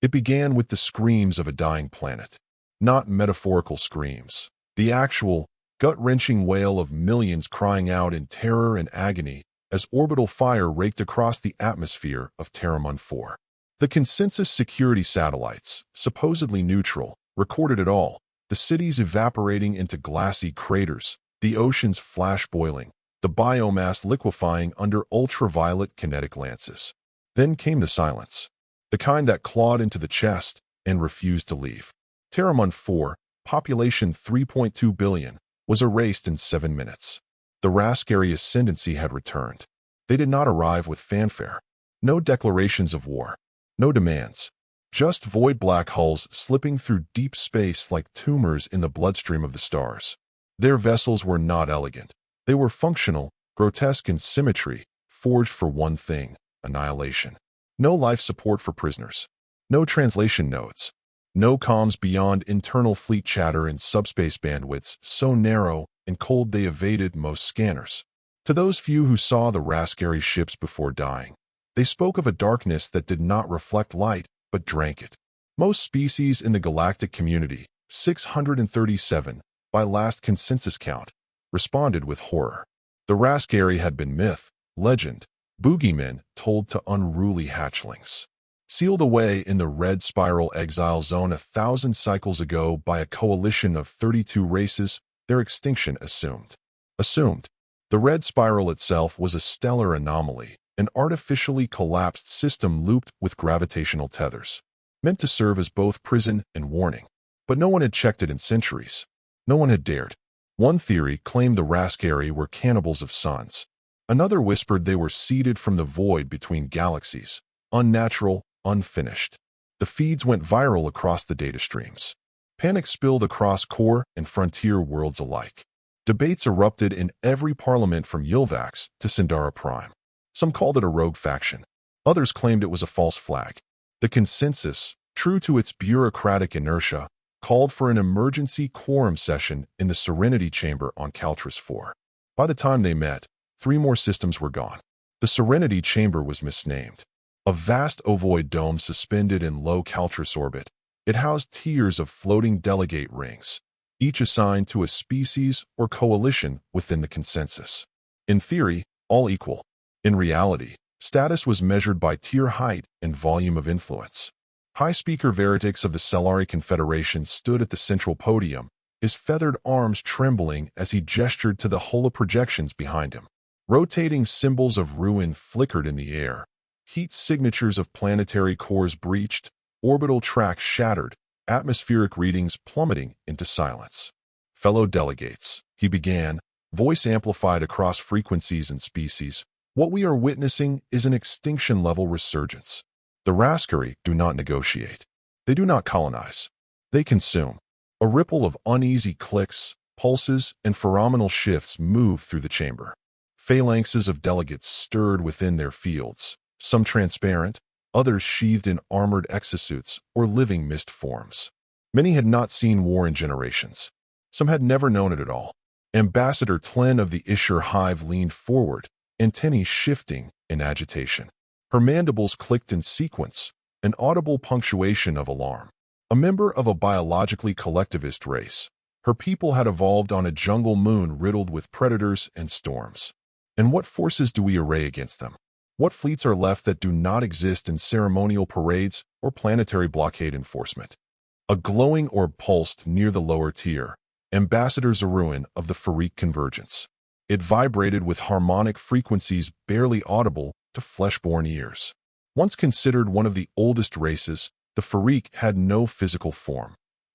It began with the screams of a dying planet. Not metaphorical screams. The actual, gut-wrenching wail of millions crying out in terror and agony as orbital fire raked across the atmosphere of Terramon 4. The consensus security satellites, supposedly neutral, recorded it all. The cities evaporating into glassy craters, the oceans flash-boiling, the biomass liquefying under ultraviolet kinetic lances. Then came the silence, the kind that clawed into the chest and refused to leave. Terramon 4, population 3.2 billion, was erased in 7 minutes. The Raskari ascendancy had returned. They did not arrive with fanfare. No declarations of war. No demands. Just void black hulls slipping through deep space like tumors in the bloodstream of the stars. Their vessels were not elegant. They were functional, grotesque in symmetry, forged for one thing: annihilation. No life support for prisoners. No translation nodes. No comms beyond internal fleet chatter and subspace bandwidths so narrow and cold they evaded most scanners. To those few who saw the Raskari ships before dying, they spoke of a darkness that did not reflect light, but drank it. Most species in the galactic community, 637, by last consensus count, responded with horror. The Raskari had been myth, legend, boogeymen told to unruly hatchlings. Sealed away in the red spiral exile zone 1,000 cycles ago by a coalition of 32 races, their extinction assumed. The red spiral itself was a stellar anomaly, an artificially collapsed system looped with gravitational tethers, meant to serve as both prison and warning. But no one had checked it in centuries. No one had dared. One theory claimed the Raskari were cannibals of suns. Another whispered they were seeded from the void between galaxies, unnatural, unfinished. The feeds went viral across the data streams. Panic spilled across core and frontier worlds alike. Debates erupted in every parliament from Yilvax to Sindara Prime. Some called it a rogue faction. Others claimed it was a false flag. The consensus, true to its bureaucratic inertia, called for an emergency quorum session in the Serenity Chamber on Caltris 4. By the time they met, 3 more systems were gone. The Serenity Chamber was misnamed. A vast ovoid dome suspended in low Caltris orbit, it housed tiers of floating delegate rings, each assigned to a species or coalition within the consensus. In theory, all equal. In reality, status was measured by tier height and volume of influence. High Speaker Veritix of the Cellari Confederation stood at the central podium, his feathered arms trembling as he gestured to the holoprojections behind him. Rotating symbols of ruin flickered in the air. Heat signatures of planetary cores breached, orbital tracks shattered, atmospheric readings plummeting into silence. Fellow delegates, he began, voice amplified across frequencies and species, what we are witnessing is an extinction-level resurgence. The Raskari do not negotiate. They do not colonize. They consume. A ripple of uneasy clicks, pulses, and pheromonal shifts moved through the chamber. Phalanxes of delegates stirred within their fields, some transparent, others sheathed in armored exosuits or living mist forms. Many had not seen war in generations. Some had never known it at all. Ambassador Tlen of the Ishur Hive leaned forward, antennae shifting in agitation. Her mandibles clicked in sequence, an audible punctuation of alarm. A member of a biologically collectivist race, her people had evolved on a jungle moon riddled with predators and storms. And what forces do we array against them? What fleets are left that do not exist in ceremonial parades or planetary blockade enforcement? A glowing orb pulsed near the lower tier, Ambassador Zaruin of the Farik Convergence. It vibrated with harmonic frequencies barely audible to flesh-born ears. Once considered one of the oldest races, the Farik had no physical form,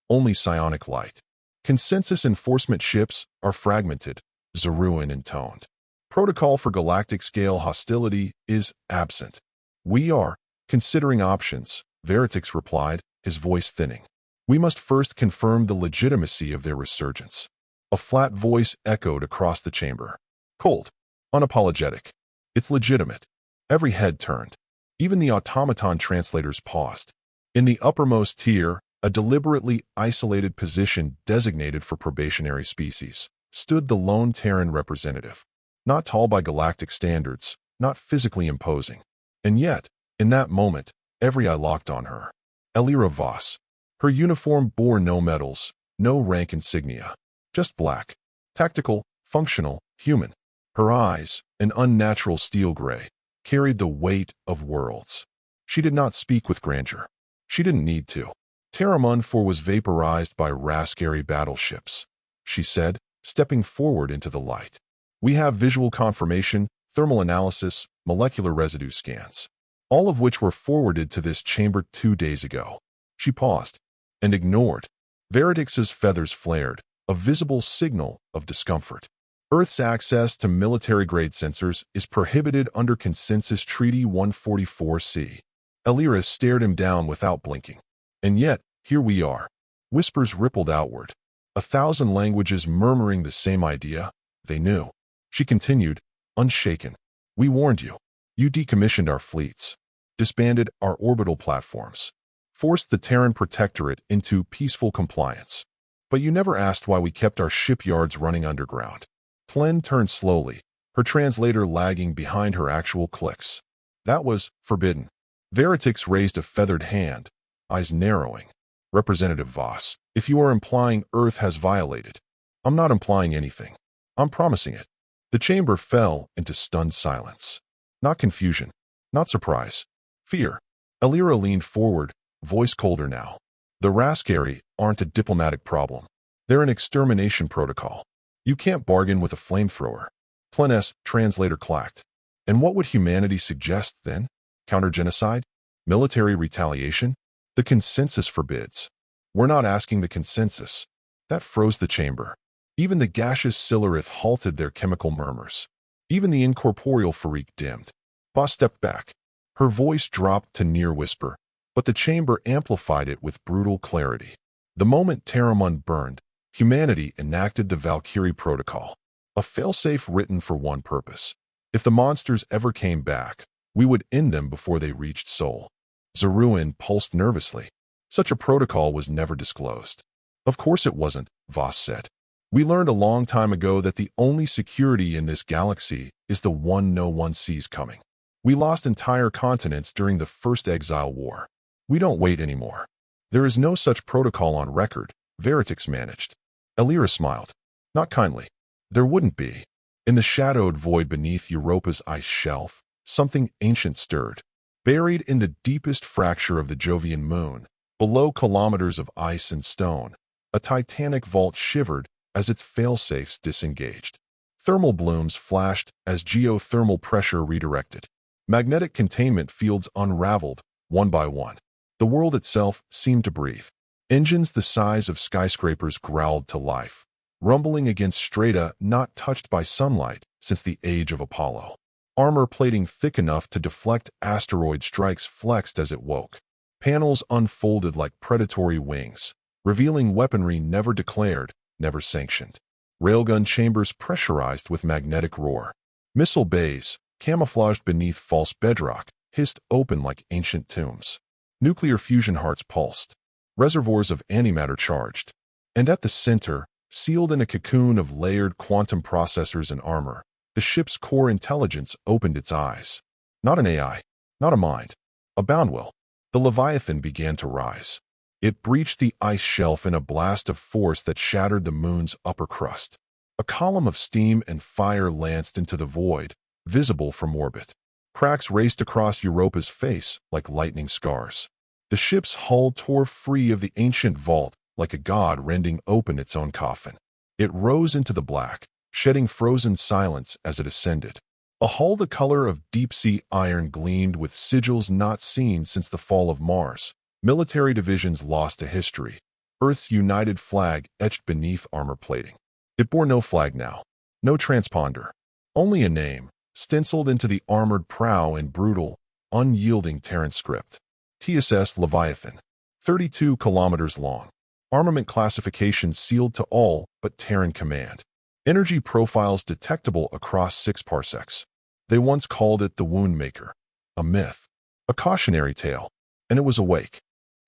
only psionic light. Consensus enforcement ships are fragmented, Zaruin intoned. Protocol for galactic scale hostility is absent. We are considering options, Veritix replied, his voice thinning. We must first confirm the legitimacy of their resurgence. A flat voice echoed across the chamber. Cold, unapologetic. It's legitimate. Every head turned. Even the automaton translators paused. In the uppermost tier, a deliberately isolated position designated for probationary species, stood the lone Terran representative. Not tall by galactic standards, not physically imposing. And yet, in that moment, every eye locked on her. Elira Voss. Her uniform bore no medals, no rank insignia. Just black. Tactical, functional, human. Her eyes, an unnatural steel gray, carried the weight of worlds. She did not speak with grandeur. She didn't need to. Terramon 4 was vaporized by Raskari battleships, she said, stepping forward into the light. We have visual confirmation, thermal analysis, molecular residue scans, all of which were forwarded to this chamber 2 days ago. She paused and ignored. Veritix's feathers flared, a visible signal of discomfort. Earth's access to military-grade sensors is prohibited under Consensus Treaty 144C. Elira stared him down without blinking. And yet, here we are. Whispers rippled outward. 1,000 languages murmuring the same idea. They knew. She continued, unshaken. We warned you. You decommissioned our fleets, disbanded our orbital platforms, forced the Terran Protectorate into peaceful compliance. But you never asked why we kept our shipyards running underground. Tlen turned slowly, her translator lagging behind her actual clicks. That was forbidden. Veritix raised a feathered hand, eyes narrowing. Representative Voss, if you are implying Earth has violated, I'm not implying anything. I'm promising it. The chamber fell into stunned silence. Not confusion, not surprise, fear. Elira leaned forward, voice colder now. The Raskari aren't a diplomatic problem. They're an extermination protocol. You can't bargain with a flamethrower. Tlen's translator clacked. And what would humanity suggest then? Counter-genocide? Military retaliation? The consensus forbids. We're not asking the consensus. That froze the chamber. Even the gaseous Silurith halted their chemical murmurs. Even the incorporeal Farik dimmed. Boss stepped back. Her voice dropped to near whisper, but the chamber amplified it with brutal clarity. The moment Terramon burned, humanity enacted the Valkyrie Protocol, a failsafe written for one purpose. If the monsters ever came back, we would end them before they reached Sol. Zeruin pulsed nervously. Such a protocol was never disclosed. Of course it wasn't, Voss said. We learned a long time ago that the only security in this galaxy is the one no one sees coming. We lost entire continents during the First Exile War. We don't wait anymore. There is no such protocol on record, Veritix managed. Elira smiled. Not kindly. There wouldn't be. In the shadowed void beneath Europa's ice shelf, something ancient stirred. Buried in the deepest fracture of the Jovian moon, below kilometers of ice and stone, a titanic vault shivered as its failsafes disengaged. Thermal blooms flashed as geothermal pressure redirected. Magnetic containment fields unraveled, one by one. The world itself seemed to breathe. Engines the size of skyscrapers growled to life, rumbling against strata not touched by sunlight since the age of Apollo. Armor plating thick enough to deflect asteroid strikes flexed as it woke. Panels unfolded like predatory wings, revealing weaponry never declared, never sanctioned. Railgun chambers pressurized with magnetic roar. Missile bays, camouflaged beneath false bedrock, hissed open like ancient tombs. Nuclear fusion hearts pulsed. Reservoirs of antimatter charged. And at the center, sealed in a cocoon of layered quantum processors and armor, the ship's core intelligence opened its eyes. Not an AI, not a mind, a bound will. The Leviathan began to rise. It breached the ice shelf in a blast of force that shattered the moon's upper crust. A column of steam and fire lanced into the void, visible from orbit. Cracks raced across Europa's face like lightning scars. The ship's hull tore free of the ancient vault like a god rending open its own coffin. It rose into the black, shedding frozen silence as it ascended. A hull the color of deep-sea iron gleamed with sigils not seen since the fall of Mars. Military divisions lost to history. Earth's united flag etched beneath armor plating. It bore no flag now, no transponder, only a name, stenciled into the armored prow in brutal, unyielding Terran script. T.S.S. Leviathan, 32 kilometers long. Armament classification sealed to all but Terran command. Energy profiles detectable across 6 parsecs. They once called it the Wound Maker, a myth, a cautionary tale, and it was awake.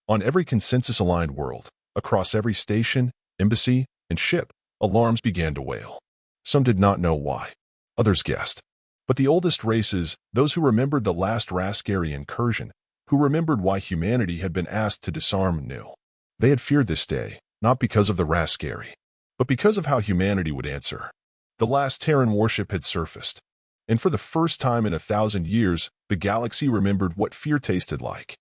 On every consensus-aligned world, across every station, embassy, and ship, alarms began to wail. Some did not know why. Others guessed. But the oldest races, those who remembered the last Raskari incursion, who remembered why humanity had been asked to disarm, knew. They had feared this day, not because of the Raskari, but because of how humanity would answer. The last Terran warship had surfaced, and for the first time in 1,000 years, the galaxy remembered what fear tasted like.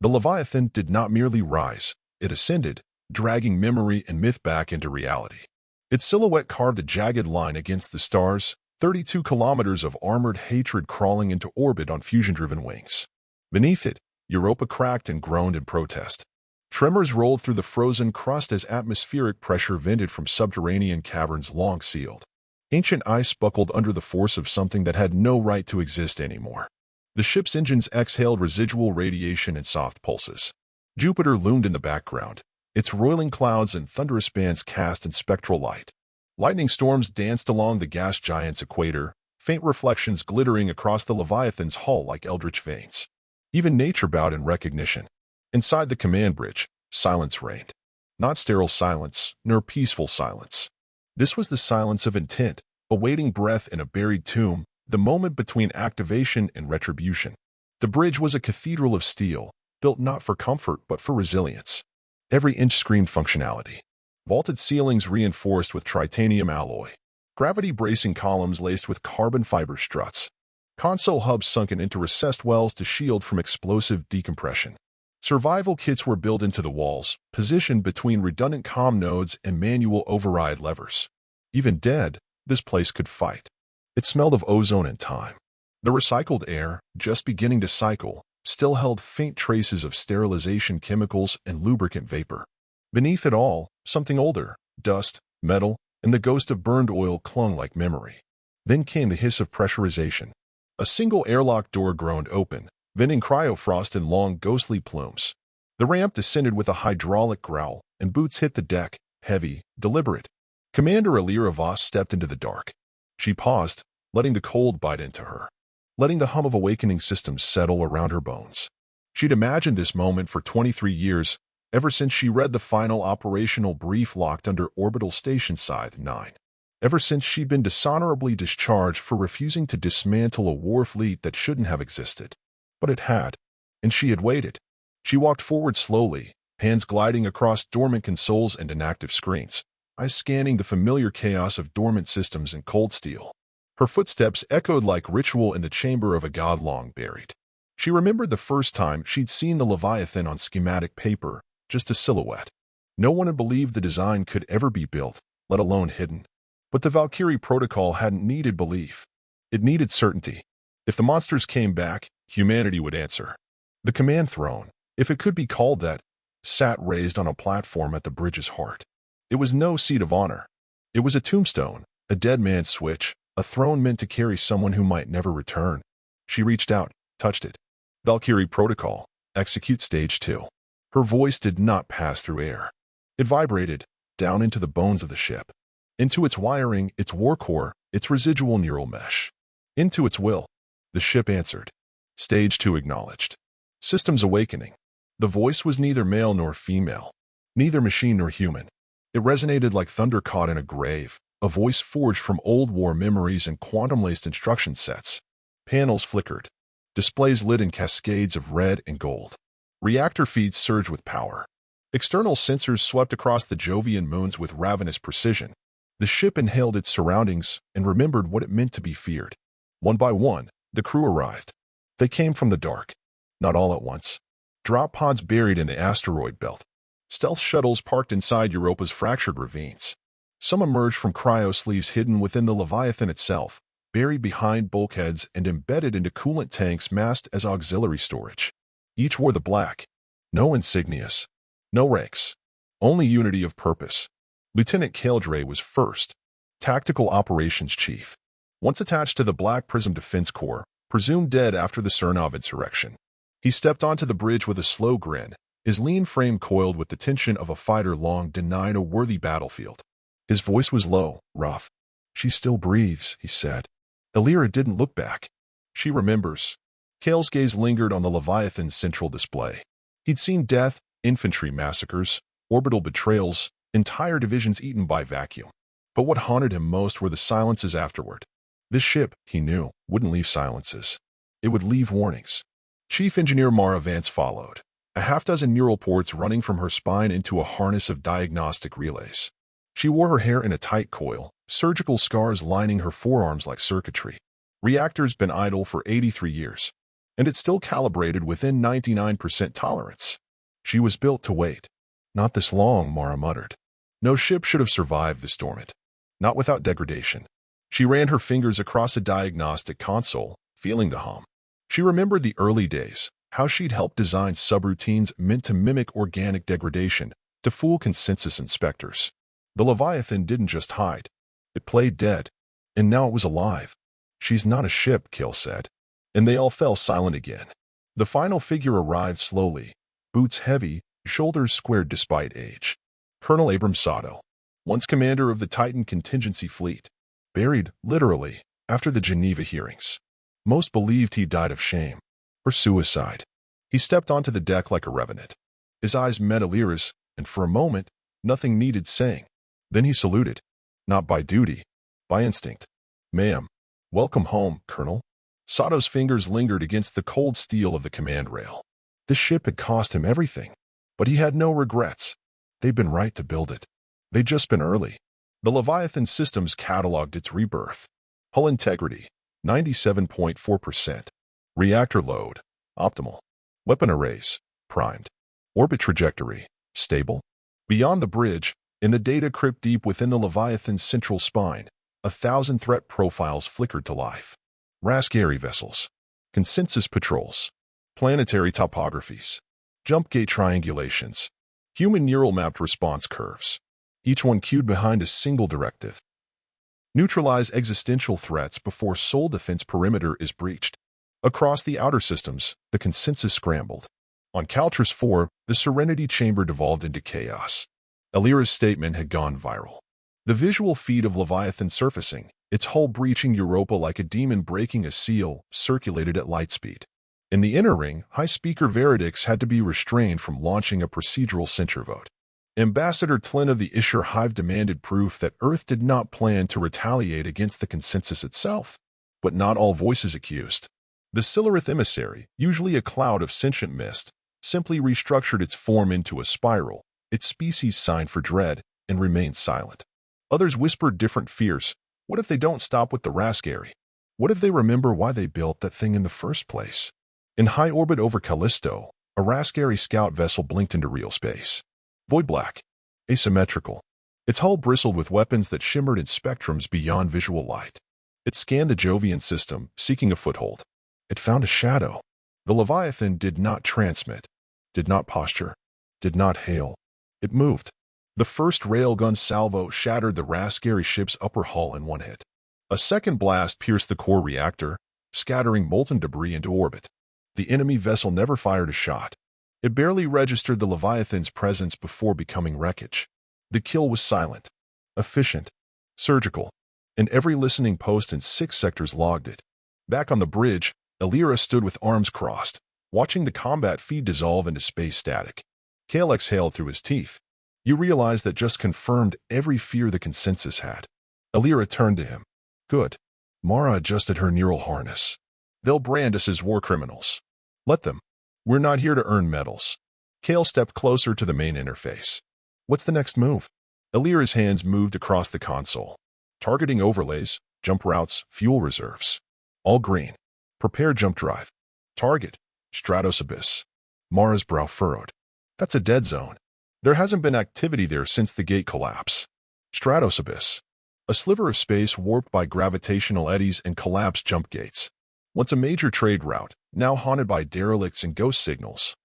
The Leviathan did not merely rise, it ascended, dragging memory and myth back into reality. Its silhouette carved a jagged line against the stars, 32 kilometers of armored hatred crawling into orbit on fusion-driven wings. Beneath it, Europa cracked and groaned in protest. Tremors rolled through the frozen crust as atmospheric pressure vented from subterranean caverns long sealed. Ancient ice buckled under the force of something that had no right to exist anymore. The ship's engines exhaled residual radiation and soft pulses. Jupiter loomed in the background, its roiling clouds and thunderous bands cast in spectral light. Lightning storms danced along the gas giant's equator, faint reflections glittering across the Leviathan's hull like eldritch veins. Even nature bowed in recognition. Inside the command bridge, silence reigned. Not sterile silence, nor peaceful silence. This was the silence of intent, awaiting breath in a buried tomb, the moment between activation and retribution. The bridge was a cathedral of steel, built not for comfort but for resilience. Every inch screamed functionality. Vaulted ceilings reinforced with titanium alloy. Gravity-bracing columns laced with carbon fiber struts. Console hubs sunken into recessed wells to shield from explosive decompression. Survival kits were built into the walls, positioned between redundant comm nodes and manual override levers. Even dead, this place could fight. It smelled of ozone and time. The recycled air, just beginning to cycle, still held faint traces of sterilization chemicals and lubricant vapor. Beneath it all, something older, dust, metal, and the ghost of burned oil clung like memory. Then came the hiss of pressurization. A single airlock door groaned open, venting cryofrost in long, ghostly plumes. The ramp descended with a hydraulic growl, and boots hit the deck, heavy, deliberate. Commander Alira Voss stepped into the dark. She paused, letting the cold bite into her, letting the hum of awakening systems settle around her bones. She'd imagined this moment for 23 years, ever since she read the final operational brief locked under Orbital Station Scythe 9. Ever since she'd been dishonorably discharged for refusing to dismantle a war fleet that shouldn't have existed. But it had, and she had waited. She walked forward slowly, hands gliding across dormant consoles and inactive screens, eyes scanning the familiar chaos of dormant systems and cold steel. Her footsteps echoed like ritual in the chamber of a god long buried. She remembered the first time she'd seen the Leviathan on schematic paper, just a silhouette. No one had believed the design could ever be built, let alone hidden. But the Valkyrie Protocol hadn't needed belief. It needed certainty. If the monsters came back, humanity would answer. The command throne, if it could be called that, sat raised on a platform at the bridge's heart. It was no seat of honor. It was a tombstone, a dead man's switch, a throne meant to carry someone who might never return. She reached out, touched it. Valkyrie Protocol, execute stage 2. Her voice did not pass through air. It vibrated, down into the bones of the ship. Into its wiring, its war core, its residual neural mesh. Into its will. The ship answered. Stage 2 acknowledged. Systems awakening. The voice was neither male nor female, neither machine nor human. It resonated like thunder caught in a grave, a voice forged from old war memories and quantum-laced instruction sets. Panels flickered. Displays lit in cascades of red and gold. Reactor feeds surged with power. External sensors swept across the Jovian moons with ravenous precision. The ship inhaled its surroundings and remembered what it meant to be feared. One by one, the crew arrived. They came from the dark. Not all at once. Drop pods buried in the asteroid belt. Stealth shuttles parked inside Europa's fractured ravines. Some emerged from cryosleeves hidden within the Leviathan itself, buried behind bulkheads and embedded into coolant tanks masked as auxiliary storage. Each wore the black. No insignias. No ranks. Only unity of purpose. Lieutenant Kaldre was first, Tactical Operations Chief. Once attached to the Black Prism Defense Corps, presumed dead after the Cernov insurrection. He stepped onto the bridge with a slow grin, his lean frame coiled with the tension of a fighter long denied a worthy battlefield. His voice was low, rough. She still breathes, he said. Alira didn't look back. She remembers. Kale's gaze lingered on the Leviathan's central display. He'd seen death, infantry massacres, orbital betrayals, entire divisions eaten by vacuum. But what haunted him most were the silences afterward. This ship, he knew, wouldn't leave silences. It would leave warnings. Chief Engineer Mara Vance followed, a half-dozen neural ports running from her spine into a harness of diagnostic relays. She wore her hair in a tight coil, surgical scars lining her forearms like circuitry. Reactor's been idle for 83 years, and it's still calibrated within 99% tolerance. She was built to wait. Not this long, Mara muttered. No ship should have survived this dormant. Not without degradation. She ran her fingers across a diagnostic console, feeling the hum. She remembered the early days, how she'd helped design subroutines meant to mimic organic degradation, to fool consensus inspectors. The Leviathan didn't just hide. It played dead, and now it was alive. She's not a ship, Kale said. And they all fell silent again. The final figure arrived slowly, boots heavy, shoulders squared despite age. Colonel Abram Sato, once commander of the Titan contingency fleet, buried, literally, after the Geneva hearings. Most believed he died of shame, or suicide. He stepped onto the deck like a revenant. His eyes met Alira's, and for a moment, nothing needed saying. Then he saluted. Not by duty, by instinct. Ma'am, welcome home, Colonel. Sato's fingers lingered against the cold steel of the command rail. This ship had cost him everything, but he had no regrets. They'd been right to build it. They'd just been early. The Leviathan systems cataloged its rebirth. Hull integrity, 97.4%. Reactor load, optimal. Weapon arrays, primed. Orbit trajectory, stable. Beyond the bridge, in the data crypt deep within the Leviathan's central spine, 1,000 threat profiles flickered to life. Raskari vessels, consensus patrols, planetary topographies, jump gate triangulations, human neural mapped response curves, each one queued behind a single directive. Neutralize existential threats before soul defense perimeter is breached. Across the outer systems, the consensus scrambled. On Caltris 4, the Serenity Chamber devolved into chaos. Alira's statement had gone viral. The visual feed of Leviathan surfacing, its hull breaching Europa like a demon breaking a seal, circulated at light speed. In the inner ring, high-speaker verdicts had to be restrained from launching a procedural censure vote. Ambassador Tlin of the Isher Hive demanded proof that Earth did not plan to retaliate against the consensus itself. But not all voices accused. The Silurith emissary, usually a cloud of sentient mist, simply restructured its form into a spiral, its species signed for dread, and remained silent. Others whispered different fears. What if they don't stop with the Raskari? What if they remember why they built that thing in the first place? In high orbit over Callisto, a Raskari scout vessel blinked into real space. Void black, asymmetrical. Its hull bristled with weapons that shimmered in spectrums beyond visual light. It scanned the Jovian system, seeking a foothold. It found a shadow. The Leviathan did not transmit, did not posture, did not hail. It moved. The first railgun salvo shattered the Raskari ship's upper hull in one hit. A second blast pierced the core reactor, scattering molten debris into orbit. The enemy vessel never fired a shot. It barely registered the Leviathan's presence before becoming wreckage. The kill was silent, efficient, surgical, and every listening post in 6 sectors logged it. Back on the bridge, Alira stood with arms crossed, watching the combat feed dissolve into space static. Kale exhaled through his teeth. You realize that just confirmed every fear the consensus had. Alira turned to him. Good. Mara adjusted her neural harness. They'll brand us as war criminals. Let them. We're not here to earn medals. Kale stepped closer to the main interface. What's the next move? Alira's hands moved across the console. Targeting overlays, jump routes, fuel reserves. All green. Prepare jump drive. Target. Stratos Abyss. Mara's brow furrowed. That's a dead zone. There hasn't been activity there since the gate collapse. Stratos Abyss. A sliver of space warped by gravitational eddies and collapsed jump gates. Once a major trade route, now haunted by derelicts and ghost signals.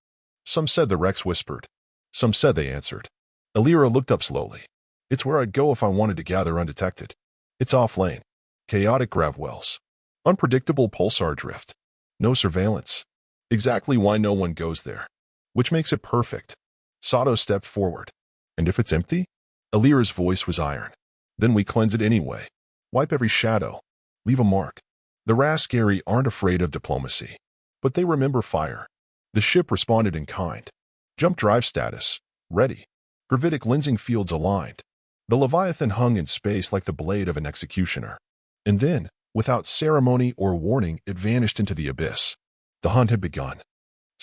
Some said the Rex whispered. Some said they answered. Alira looked up slowly. It's where I'd go if I wanted to gather undetected. It's off lane. Chaotic grav wells. Unpredictable pulsar drift. No surveillance. Exactly why no one goes there. Which makes it perfect. Sato stepped forward. And if it's empty? Alira's voice was iron. Then we cleanse it anyway. Wipe every shadow. Leave a mark. The Raskari aren't afraid of diplomacy. But they remember fire. The ship responded in kind. Jump drive status. Ready. Gravitic lensing fields aligned. The Leviathan hung in space like the blade of an executioner. And then, without ceremony or warning, it vanished into the abyss. The hunt had begun.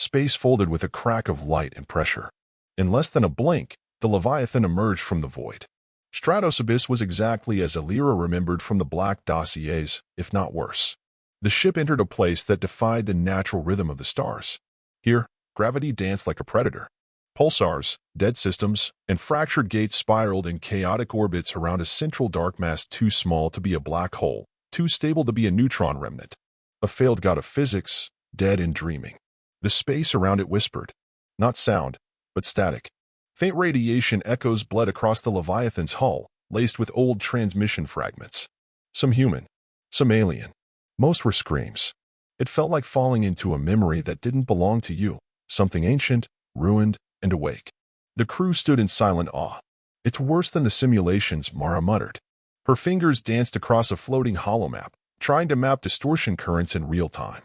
Space folded with a crack of light and pressure. In less than a blink, the Leviathan emerged from the void. Stratos Abyss was exactly as Alira remembered from the black dossiers, if not worse. The ship entered a place that defied the natural rhythm of the stars. Here, gravity danced like a predator. Pulsars, dead systems, and fractured gates spiraled in chaotic orbits around a central dark mass too small to be a black hole, too stable to be a neutron remnant. A failed god of physics, dead and dreaming. The space around it whispered. Not sound, but static. Faint radiation echoes bled across the Leviathan's hull, laced with old transmission fragments. Some human, some alien. Most were screams. It felt like falling into a memory that didn't belong to you, something ancient, ruined, and awake. The crew stood in silent awe. It's worse than the simulations, Mara muttered. Her fingers danced across a floating holomap, trying to map distortion currents in real time.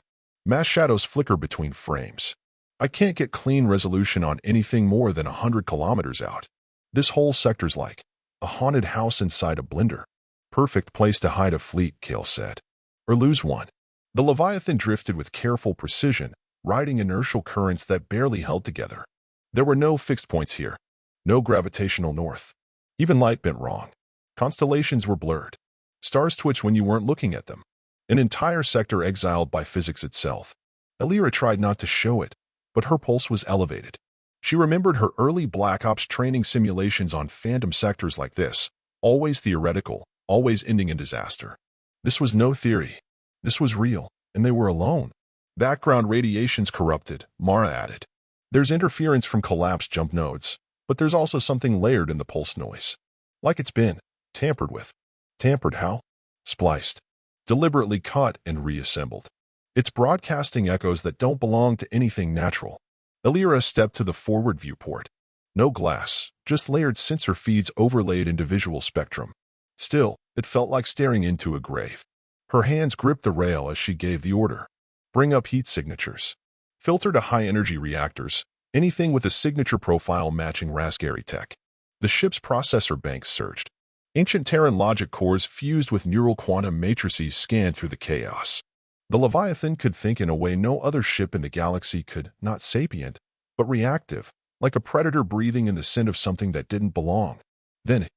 Mass shadows flicker between frames. I can't get clean resolution on anything more than 100 kilometers out. This whole sector's like a haunted house inside a blender. Perfect place to hide a fleet, Kale said. Or lose one. The Leviathan drifted with careful precision, riding inertial currents that barely held together. There were no fixed points here. No gravitational north. Even light bent wrong. Constellations were blurred. Stars twitched when you weren't looking at them. An entire sector exiled by physics itself. Alira tried not to show it, but her pulse was elevated. She remembered her early Black Ops training simulations on phantom sectors like this, always theoretical, always ending in disaster. This was no theory. This was real, and they were alone. Background radiation's corrupted, Mara added. There's interference from collapsed jump nodes, but there's also something layered in the pulse noise. Like it's been tampered with. Tampered how? Spliced. Deliberately cut and reassembled. It's broadcasting echoes that don't belong to anything natural. Alira stepped to the forward viewport. No glass, just layered sensor feeds overlaid into visual spectrum. Still, it felt like staring into a grave. Her hands gripped the rail as she gave the order. Bring up heat signatures. Filter to high-energy reactors, anything with a signature profile matching Raskari tech. The ship's processor banks surged. Ancient Terran logic cores fused with neural quantum matrices scanned through the chaos. The Leviathan could think in a way no other ship in the galaxy could, not sapient, but reactive, like a predator breathing in the scent of something that didn't belong. Then,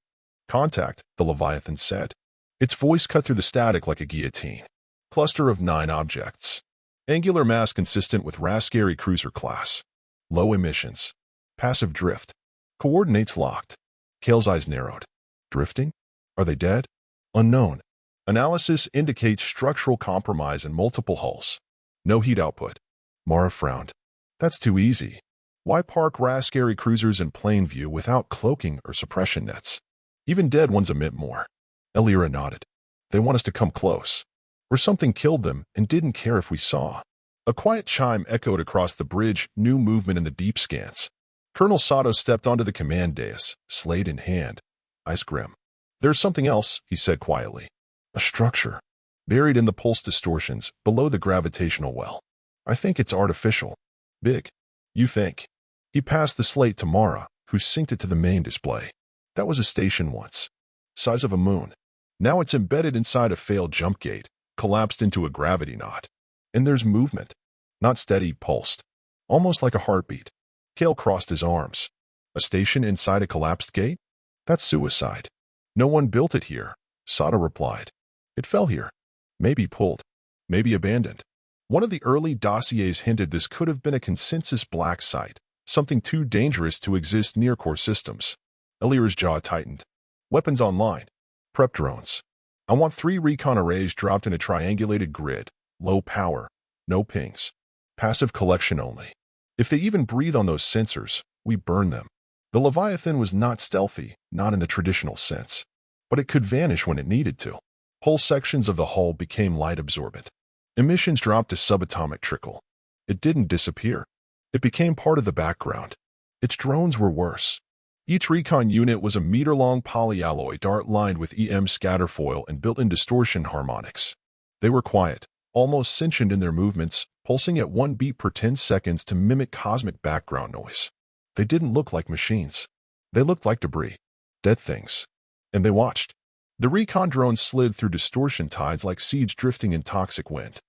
contact, the Leviathan said. Its voice cut through the static like a guillotine. Cluster of 9 objects. Angular mass consistent with Raskari cruiser class. Low emissions. Passive drift. Coordinates locked. Kale's eyes narrowed. Drifting? Are they dead? Unknown. Analysis indicates structural compromise in multiple hulls. No heat output. Mara frowned. That's too easy. Why park Raskari cruisers in plain view without cloaking or suppression nets? Even dead ones emit more. Alira nodded. They want us to come close. Or something killed them and didn't care if we saw. A quiet chime echoed across the bridge, new movement in the deep scans. Colonel Sato stepped onto the command dais, slate in hand. Eyes grim. There's something else, he said quietly. A structure. Buried in the pulse distortions, below the gravitational well. I think it's artificial. Big. You think. He passed the slate to Mara, who synced it to the main display. That was a station once. Size of a moon. Now it's embedded inside a failed jump gate, collapsed into a gravity knot. And there's movement. Not steady, pulsed. Almost like a heartbeat. Kale crossed his arms. A station inside a collapsed gate? That's suicide. No one built it here, Sato replied. It fell here. Maybe pulled. Maybe abandoned. One of the early dossiers hinted this could have been a consensus black site, something too dangerous to exist near core systems. Alira's jaw tightened. Weapons online. Prep drones. I want 3 recon arrays dropped in a triangulated grid. Low power. No pings. Passive collection only. If they even breathe on those sensors, we burn them. The Leviathan was not stealthy, not in the traditional sense. But it could vanish when it needed to. Whole sections of the hull became light absorbent. Emissions dropped to subatomic trickle. It didn't disappear. It became part of the background. Its drones were worse. Each recon unit was a meter-long polyalloy dart lined with EM scatterfoil and built-in distortion harmonics. They were quiet, almost sentient in their movements, pulsing at 1 beat per 10 seconds to mimic cosmic background noise. They didn't look like machines. They looked like debris. Dead things. And they watched. The recon drones slid through distortion tides like seeds drifting in toxic wind.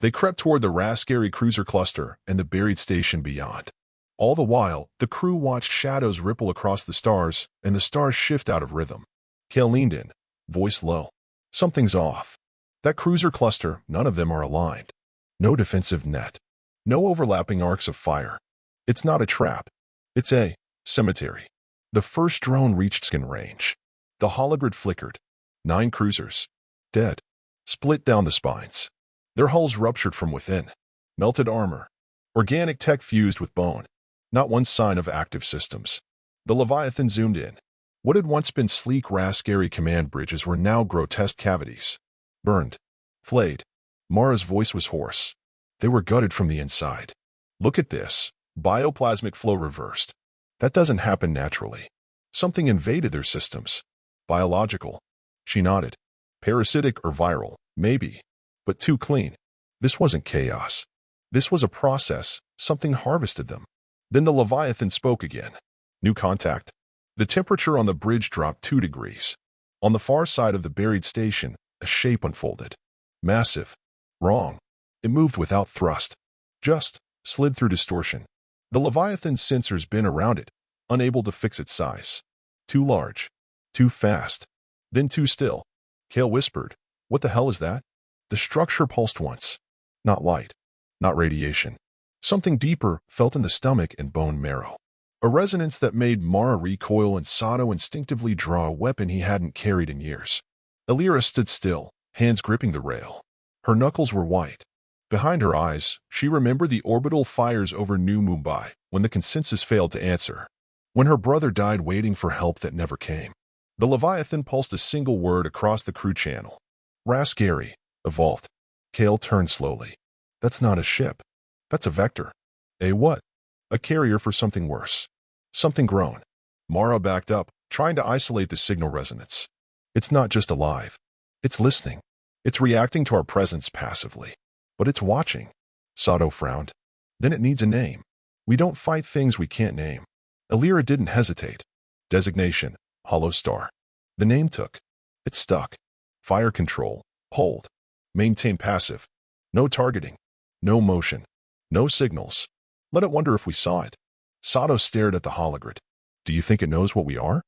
They crept toward the Raskari cruiser cluster and the buried station beyond. All the while, the crew watched shadows ripple across the stars and the stars shift out of rhythm. Kale leaned in, voice low. Something's off. That cruiser cluster, none of them are aligned. No defensive net. No overlapping arcs of fire. It's not a trap. It's a cemetery. The first drone reached skin range. The hologrid flickered. 9 cruisers. Dead. Split down the spines. Their hulls ruptured from within. Melted armor. Organic tech fused with bone. Not one sign of active systems. The Leviathan zoomed in. What had once been sleek Raskari command bridges were now grotesque cavities. Burned. Flayed. Mara's voice was hoarse. They were gutted from the inside. Look at this. Bioplasmic flow reversed. That doesn't happen naturally. Something invaded their systems. Biological. She nodded. Parasitic or viral, maybe. But too clean. This wasn't chaos. This was a process. Something harvested them. Then the Leviathan spoke again. New contact. The temperature on the bridge dropped 2 degrees. On the far side of the buried station, a shape unfolded. Massive. Wrong. It moved without thrust. Just slid through distortion. The Leviathan's sensors bent around it, unable to fix its size. Too large. Too fast. Then too still. Kale whispered, "What the hell is that?" The structure pulsed once. Not light. Not radiation. Something deeper felt in the stomach and bone marrow. A resonance that made Mara recoil and Sato instinctively draw a weapon he hadn't carried in years. Elira stood still, hands gripping the rail. Her knuckles were white. Behind her eyes, she remembered the orbital fires over New Mumbai when the consensus failed to answer. When her brother died waiting for help that never came. The Leviathan pulsed a single word across the crew channel. Raskari. Evolved. Kale turned slowly. That's not a ship. That's a vector. A what? A carrier for something worse. Something grown. Mara backed up, trying to isolate the signal resonance. It's not just alive. It's listening. It's reacting to our presence passively. But it's watching. Sato frowned. Then it needs a name. We don't fight things we can't name. Elira didn't hesitate. Designation. Hollow Star. The name took. It stuck. Fire control. Hold. Maintain passive. No targeting. No motion. No signals. Let it wonder if we saw it. Sato stared at the hologrid. Do you think it knows what we are?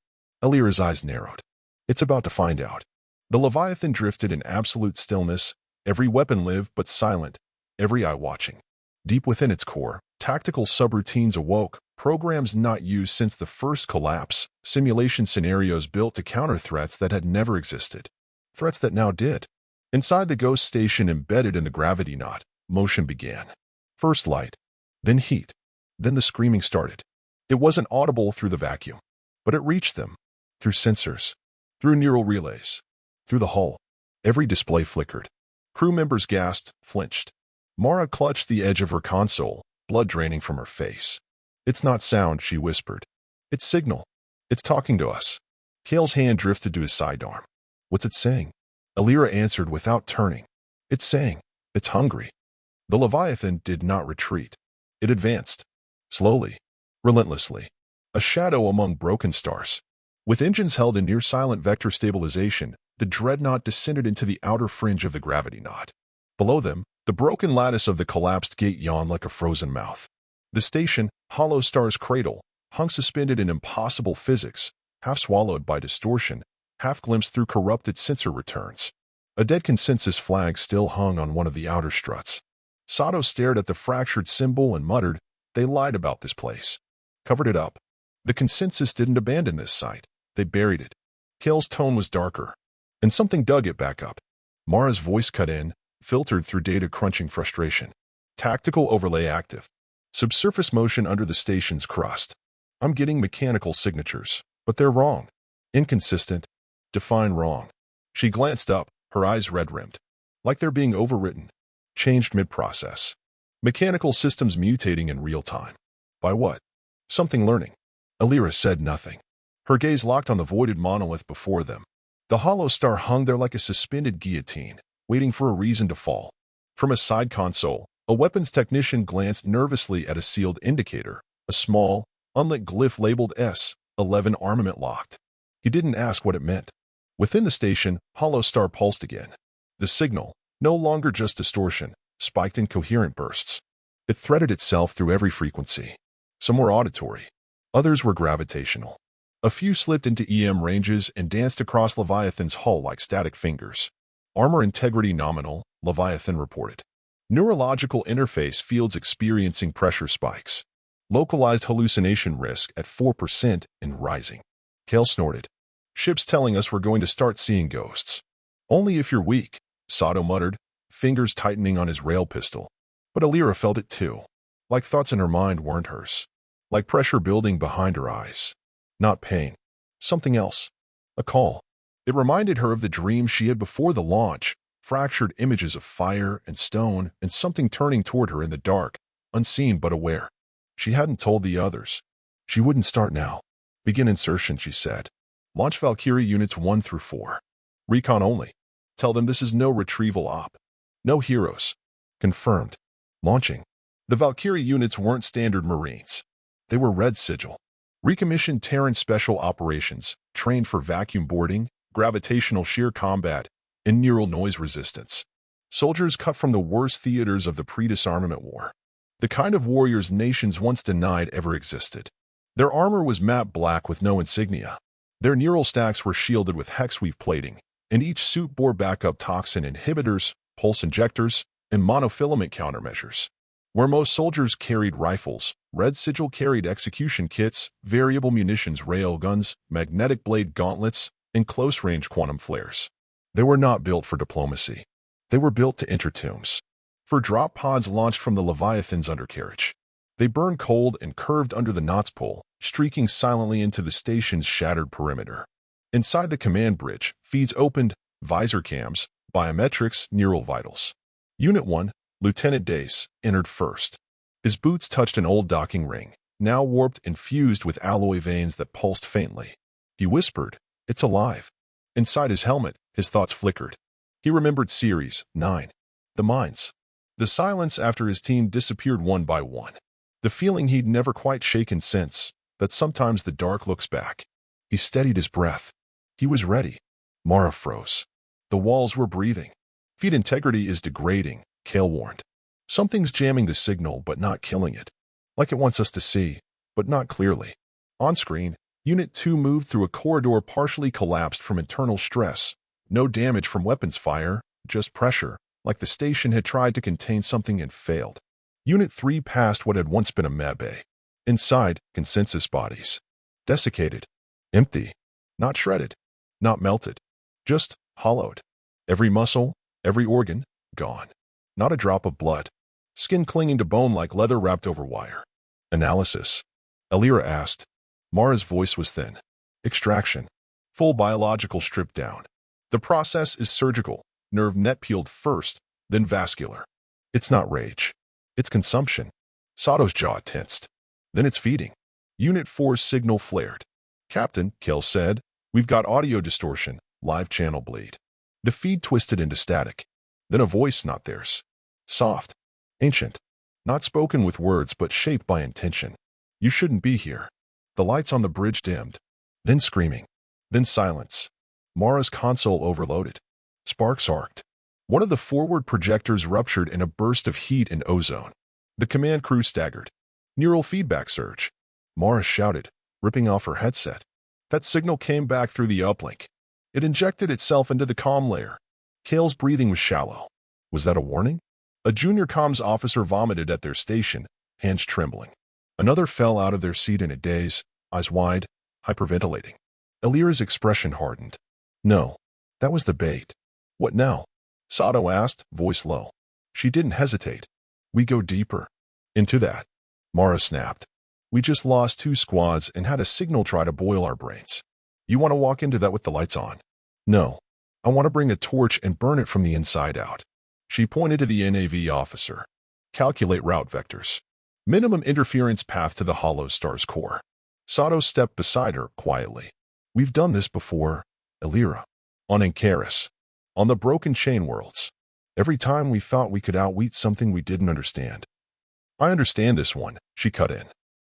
Elira's eyes narrowed. It's about to find out. The Leviathan drifted in absolute stillness. Every weapon lived but silent. Every eye watching. Deep within its core, tactical subroutines awoke. Programs not used since the first collapse. Simulation scenarios built to counter threats that had never existed. Threats that now did. Inside the ghost station embedded in the gravity knot, motion began. First light. Then heat. Then the screaming started. It wasn't audible through the vacuum. But it reached them. Through sensors. Through neural relays. Through the hull. Every display flickered. Crew members gasped, flinched. Mara clutched the edge of her console, blood draining from her face. It's not sound, she whispered. It's signal. It's talking to us. Kale's hand drifted to his sidearm. What's it saying? Elira answered without turning. It's saying, it's hungry. The Leviathan did not retreat. It advanced. Slowly. Relentlessly. A shadow among broken stars. With engines held in near-silent vector stabilization, the dreadnought descended into the outer fringe of the gravity knot. Below them, the broken lattice of the collapsed gate yawned like a frozen mouth. The station, Hollow Star's cradle, hung suspended in impossible physics, half swallowed by distortion, half glimpsed through corrupted sensor returns. A dead consensus flag still hung on one of the outer struts. Sato stared at the fractured symbol and muttered, they lied about this place. Covered it up. The consensus didn't abandon this site. They buried it. Kale's tone was darker. And something dug it back up. Mara's voice cut in, filtered through data-crunching frustration. Tactical overlay active. Subsurface motion under the station's crust. I'm getting mechanical signatures, but they're wrong. Inconsistent. Define wrong. She glanced up, her eyes red-rimmed. Like they're being overwritten. Changed mid-process. Mechanical systems mutating in real time. By what? Something learning. Elira said nothing. Her gaze locked on the voided monolith before them. The hollow star hung there like a suspended guillotine, waiting for a reason to fall. From a side console, a weapons technician glanced nervously at a sealed indicator, a small, unlit glyph labeled S-11 armament locked. He didn't ask what it meant. Within the station, Hollow Star pulsed again. The signal, no longer just distortion, spiked in coherent bursts. It threaded itself through every frequency. Some were auditory. Others were gravitational. A few slipped into EM ranges and danced across Leviathan's hull like static fingers. Armor integrity nominal, Leviathan reported. Neurological interface fields experiencing pressure spikes. Localized hallucination risk at 4% and rising. Kale snorted. Ship's telling us we're going to start seeing ghosts. Only if you're weak, Sato muttered, fingers tightening on his rail pistol. But Alira felt it too. Like thoughts in her mind weren't hers. Like pressure building behind her eyes. Not pain. Something else. A call. It reminded her of the dream she had before the launch, fractured images of fire and stone and something turning toward her in the dark, unseen but aware. She hadn't told the others. She wouldn't start now. Begin insertion, she said. Launch Valkyrie units 1 through 4. Recon only. Tell them this is no retrieval op. No heroes. Confirmed. Launching. The Valkyrie units weren't standard Marines. They were Red Sigil. Recommissioned Terran Special Operations, trained for vacuum boarding, gravitational shear combat, and neural noise resistance. Soldiers cut from the worst theaters of the pre-disarmament war. The kind of warriors nations once denied ever existed. Their armor was matte black with no insignia. Their neural stacks were shielded with hexweave plating, and each suit bore backup toxin inhibitors, pulse injectors, and monofilament countermeasures. Where most soldiers carried rifles, Red Sigil carried execution kits, variable munitions railguns, magnetic blade gauntlets, and close-range quantum flares. They were not built for diplomacy. They were built to enter tombs. For drop pods launched from the Leviathan's undercarriage. They burned cold and curved under the knots pole, streaking silently into the station's shattered perimeter. Inside the command bridge, feeds opened, visor cams, biometrics, neural vitals. Unit 1, Lieutenant Dace, entered first. His boots touched an old docking ring, now warped and fused with alloy veins that pulsed faintly. He whispered, "It's alive." Inside his helmet, his thoughts flickered. He remembered Series 9. The mines. The silence after his team disappeared one by one. The feeling he'd never quite shaken since, that sometimes the dark looks back. He steadied his breath. He was ready. Mara froze. The walls were breathing. Feed integrity is degrading, Kale warned. Something's jamming the signal but not killing it. Like it wants us to see, but not clearly. On screen, Unit 2 moved through a corridor partially collapsed from internal stress. No damage from weapons fire, just pressure, like the station had tried to contain something and failed. Unit 3 passed what had once been a medbay. Inside, consensus bodies. Desiccated. Empty. Not shredded. Not melted. Just hollowed. Every muscle, every organ, gone. Not a drop of blood. Skin clinging to bone like leather wrapped over wire. Analysis. Alira asked. Mara's voice was thin. Extraction. Full biological strip down. The process is surgical, nerve net peeled first, then vascular. It's not rage. It's consumption. Sato's jaw tensed. Then it's feeding. Unit 4's signal flared. Captain, Kale said, we've got audio distortion, live channel bleed. The feed twisted into static. Then a voice not theirs. Soft. Ancient. Not spoken with words but shaped by intention. You shouldn't be here. The lights on the bridge dimmed. Then screaming. Then silence. Mara's console overloaded. Sparks arced. One of the forward projectors ruptured in a burst of heat and ozone. The command crew staggered. Neural feedback surge. Mara shouted, ripping off her headset. That signal came back through the uplink. It injected itself into the comm layer. Kale's breathing was shallow. Was that a warning? A junior comms officer vomited at their station, hands trembling. Another fell out of their seat in a daze, eyes wide, hyperventilating. Alira's expression hardened. No, that was the bait. What now? Sato asked, voice low. She didn't hesitate. We go deeper. Into that. Mara snapped. We just lost 2 squads and had a signal try to boil our brains. You want to walk into that with the lights on? No. I want to bring a torch and burn it from the inside out. She pointed to the NAV officer. Calculate route vectors. Minimum interference path to the hollow star's core. Sato stepped beside her quietly. We've done this before, Alira. On Ankaris. On the broken chain worlds. Every time we thought we could outwit something we didn't understand. I understand this one, she cut in.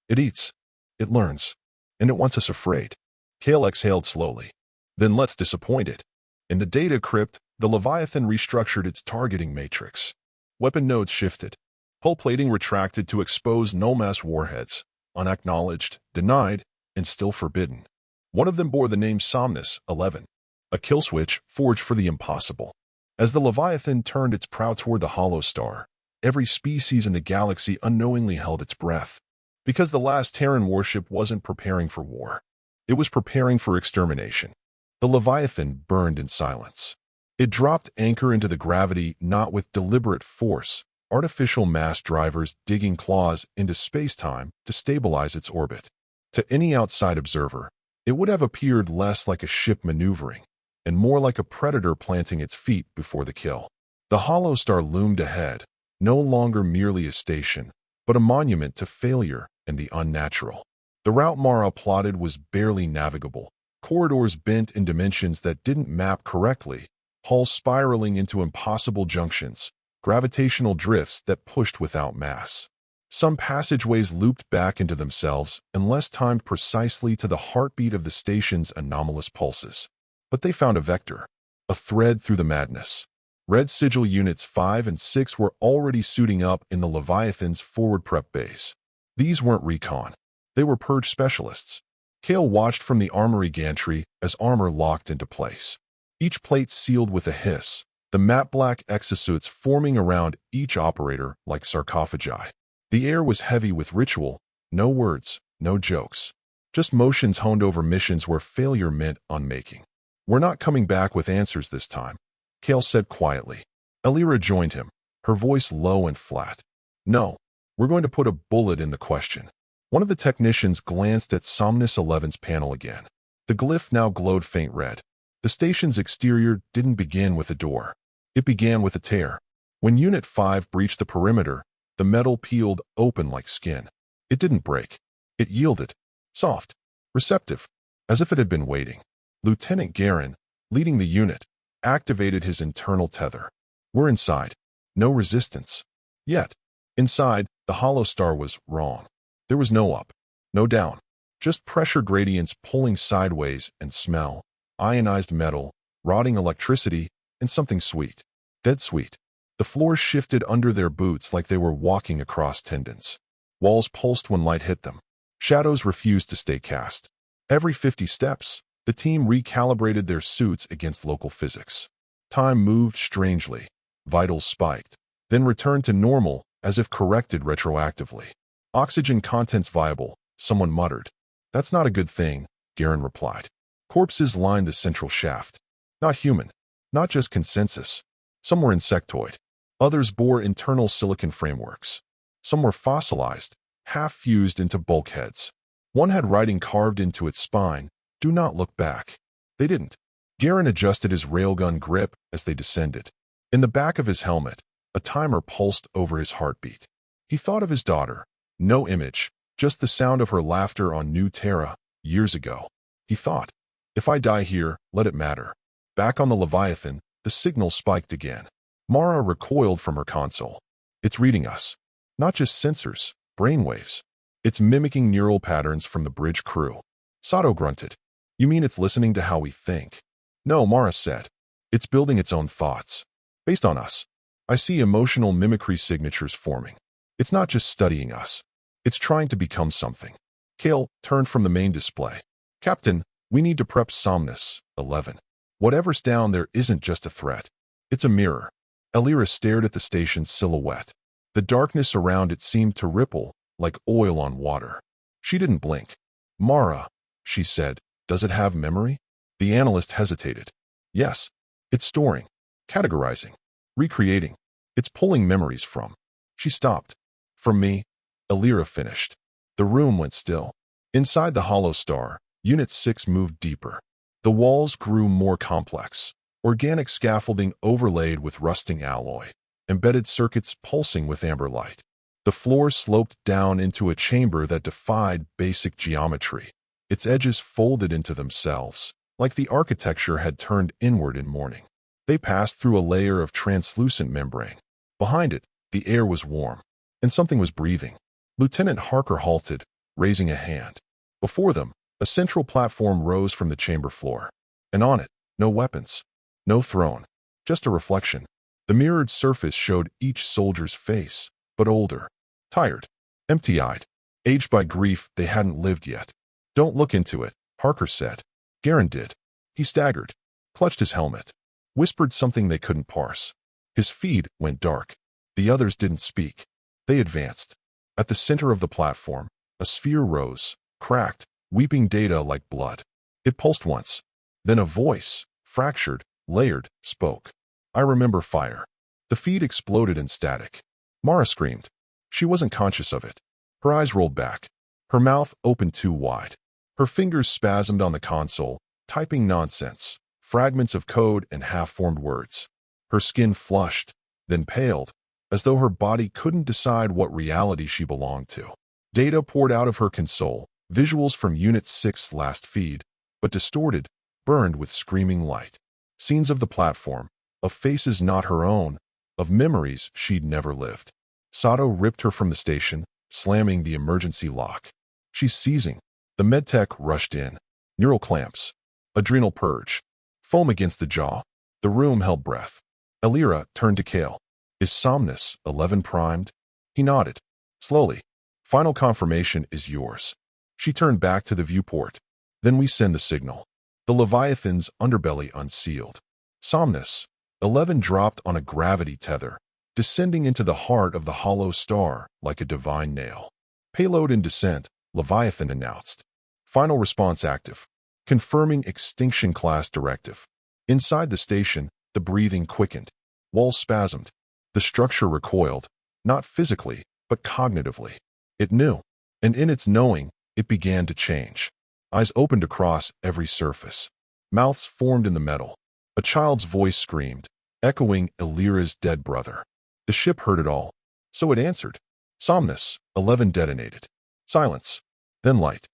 It eats. It learns. And it wants us afraid. Kale exhaled slowly. Then let's disappoint it. In the data crypt, the Leviathan restructured its targeting matrix. Weapon nodes shifted. Hull plating retracted to expose no-mass warheads, unacknowledged, denied, and still forbidden. One of them bore the name Somnus 11, a kill switch forged for the impossible. As the Leviathan turned its prow toward the hollow star, every species in the galaxy unknowingly held its breath. Because the last Terran warship wasn't preparing for war. It was preparing for extermination. The Leviathan burned in silence. It dropped anchor into the gravity not with deliberate force, artificial mass drivers digging claws into space-time to stabilize its orbit. To any outside observer, it would have appeared less like a ship maneuvering, and more like a predator planting its feet before the kill. The hollow star loomed ahead, no longer merely a station, but a monument to failure and the unnatural. The route Mara plotted was barely navigable, corridors bent in dimensions that didn't map correctly, hulls spiraling into impossible junctions, gravitational drifts that pushed without mass. Some passageways looped back into themselves unless timed precisely to the heartbeat of the station's anomalous pulses. But they found a vector, a thread through the madness. Red Sigil Units 5 and 6 were already suiting up in the Leviathan's forward prep base. These weren't recon. They were purge specialists. Kale watched from the armory gantry as armor locked into place. Each plate sealed with a hiss, the matte black exosuits forming around each operator like sarcophagi. The air was heavy with ritual, no words, no jokes. Just motions honed over missions where failure meant unmaking. "We're not coming back with answers this time," Kale said quietly. Elira joined him, her voice low and flat. "No, we're going to put a bullet in the question." One of the technicians glanced at Somnus 11's panel again. The glyph now glowed faint red. The station's exterior didn't begin with a door. It began with a tear. When Unit 5 breached the perimeter, the metal peeled open like skin. It didn't break. It yielded, soft, receptive, as if it had been waiting. Lieutenant Garin, leading the unit, activated his internal tether. "We're inside. No resistance." Yet, inside, the hollow star was wrong. There was no up, no down, just pressure gradients pulling sideways and smell, ionized metal, rotting electricity, and something sweet, dead sweet. The floor shifted under their boots like they were walking across tendons. Walls pulsed when light hit them. Shadows refused to stay cast. Every 50 steps, the team recalibrated their suits against local physics. Time moved strangely. Vitals spiked, then returned to normal as if corrected retroactively. "Oxygen content's viable," someone muttered. "That's not a good thing," Garin replied. Corpses lined the central shaft. Not human, not just consensus. Some were insectoid. Others bore internal silicon frameworks. Some were fossilized, half-fused into bulkheads. One had writing carved into its spine, "Do not look back." They didn't. Garin adjusted his railgun grip as they descended. In the back of his helmet, a timer pulsed over his heartbeat. He thought of his daughter. No image, just the sound of her laughter on New Terra, years ago. He thought, "If I die here, let it matter." Back on the Leviathan, the signal spiked again. Mara recoiled from her console. "It's reading us. Not just sensors, brainwaves. It's mimicking neural patterns from the bridge crew." Sato grunted. "You mean it's listening to how we think?" "No," Mara said. "It's building its own thoughts. Based on us. I see emotional mimicry signatures forming. It's not just studying us. It's trying to become something." Kale turned from the main display. "Captain, we need to prep Somnus 11. Whatever's down there isn't just a threat. It's a mirror." Elira stared at the station's silhouette. The darkness around it seemed to ripple, like oil on water. She didn't blink. "Mara," she said, "does it have memory?" The analyst hesitated. "Yes. It's storing, categorizing, recreating. It's pulling memories from." She stopped. "From me," Elira finished. The room went still. Inside the hollow star, Unit 6 moved deeper. The walls grew more complex. Organic scaffolding overlaid with rusting alloy. Embedded circuits pulsing with amber light. The floor sloped down into a chamber that defied basic geometry. Its edges folded into themselves, like the architecture had turned inward in mourning. They passed through a layer of translucent membrane. Behind it, the air was warm, and something was breathing. Lieutenant Harker halted, raising a hand. Before them, a central platform rose from the chamber floor. And on it, no weapons, no throne, just a reflection. The mirrored surface showed each soldier's face, but older, tired, empty-eyed, aged by grief they hadn't lived yet. "Don't look into it," Harker said. Garen did. He staggered, clutched his helmet, whispered something they couldn't parse. His feed went dark. The others didn't speak. They advanced. At the center of the platform, a sphere rose, cracked, weeping data like blood. It pulsed once. Then a voice, fractured, layered, spoke. "I remember fire." The feed exploded in static. Mara screamed. She wasn't conscious of it. Her eyes rolled back. Her mouth opened too wide. Her fingers spasmed on the console, typing nonsense, fragments of code and half-formed words. Her skin flushed, then paled, as though her body couldn't decide what reality she belonged to. Data poured out of her console, visuals from Unit 6's last feed, but distorted, burned with screaming light. Scenes of the platform, of faces not her own, of memories she'd never lived. Sato ripped her from the station, slamming the emergency lock. "She's seizing." The medtech rushed in. Neural clamps. Adrenal purge. Foam against the jaw. The room held breath. Elira turned to Kale. "Is Somnus 11 primed?" He nodded. Slowly. "Final confirmation is yours." She turned back to the viewport. "Then we send the signal." The Leviathan's underbelly unsealed. Somnus 11 dropped on a gravity tether, descending into the heart of the hollow star like a divine nail. "Payload in descent," Leviathan announced. "Final response active. Confirming extinction class directive." Inside the station, the breathing quickened. Walls spasmed. The structure recoiled, not physically, but cognitively. It knew, and in its knowing, it began to change. Eyes opened across every surface. Mouths formed in the metal. A child's voice screamed, echoing Elira's dead brother. The ship heard it all, so it answered. Somnus 11 detonated. Silence. Then light.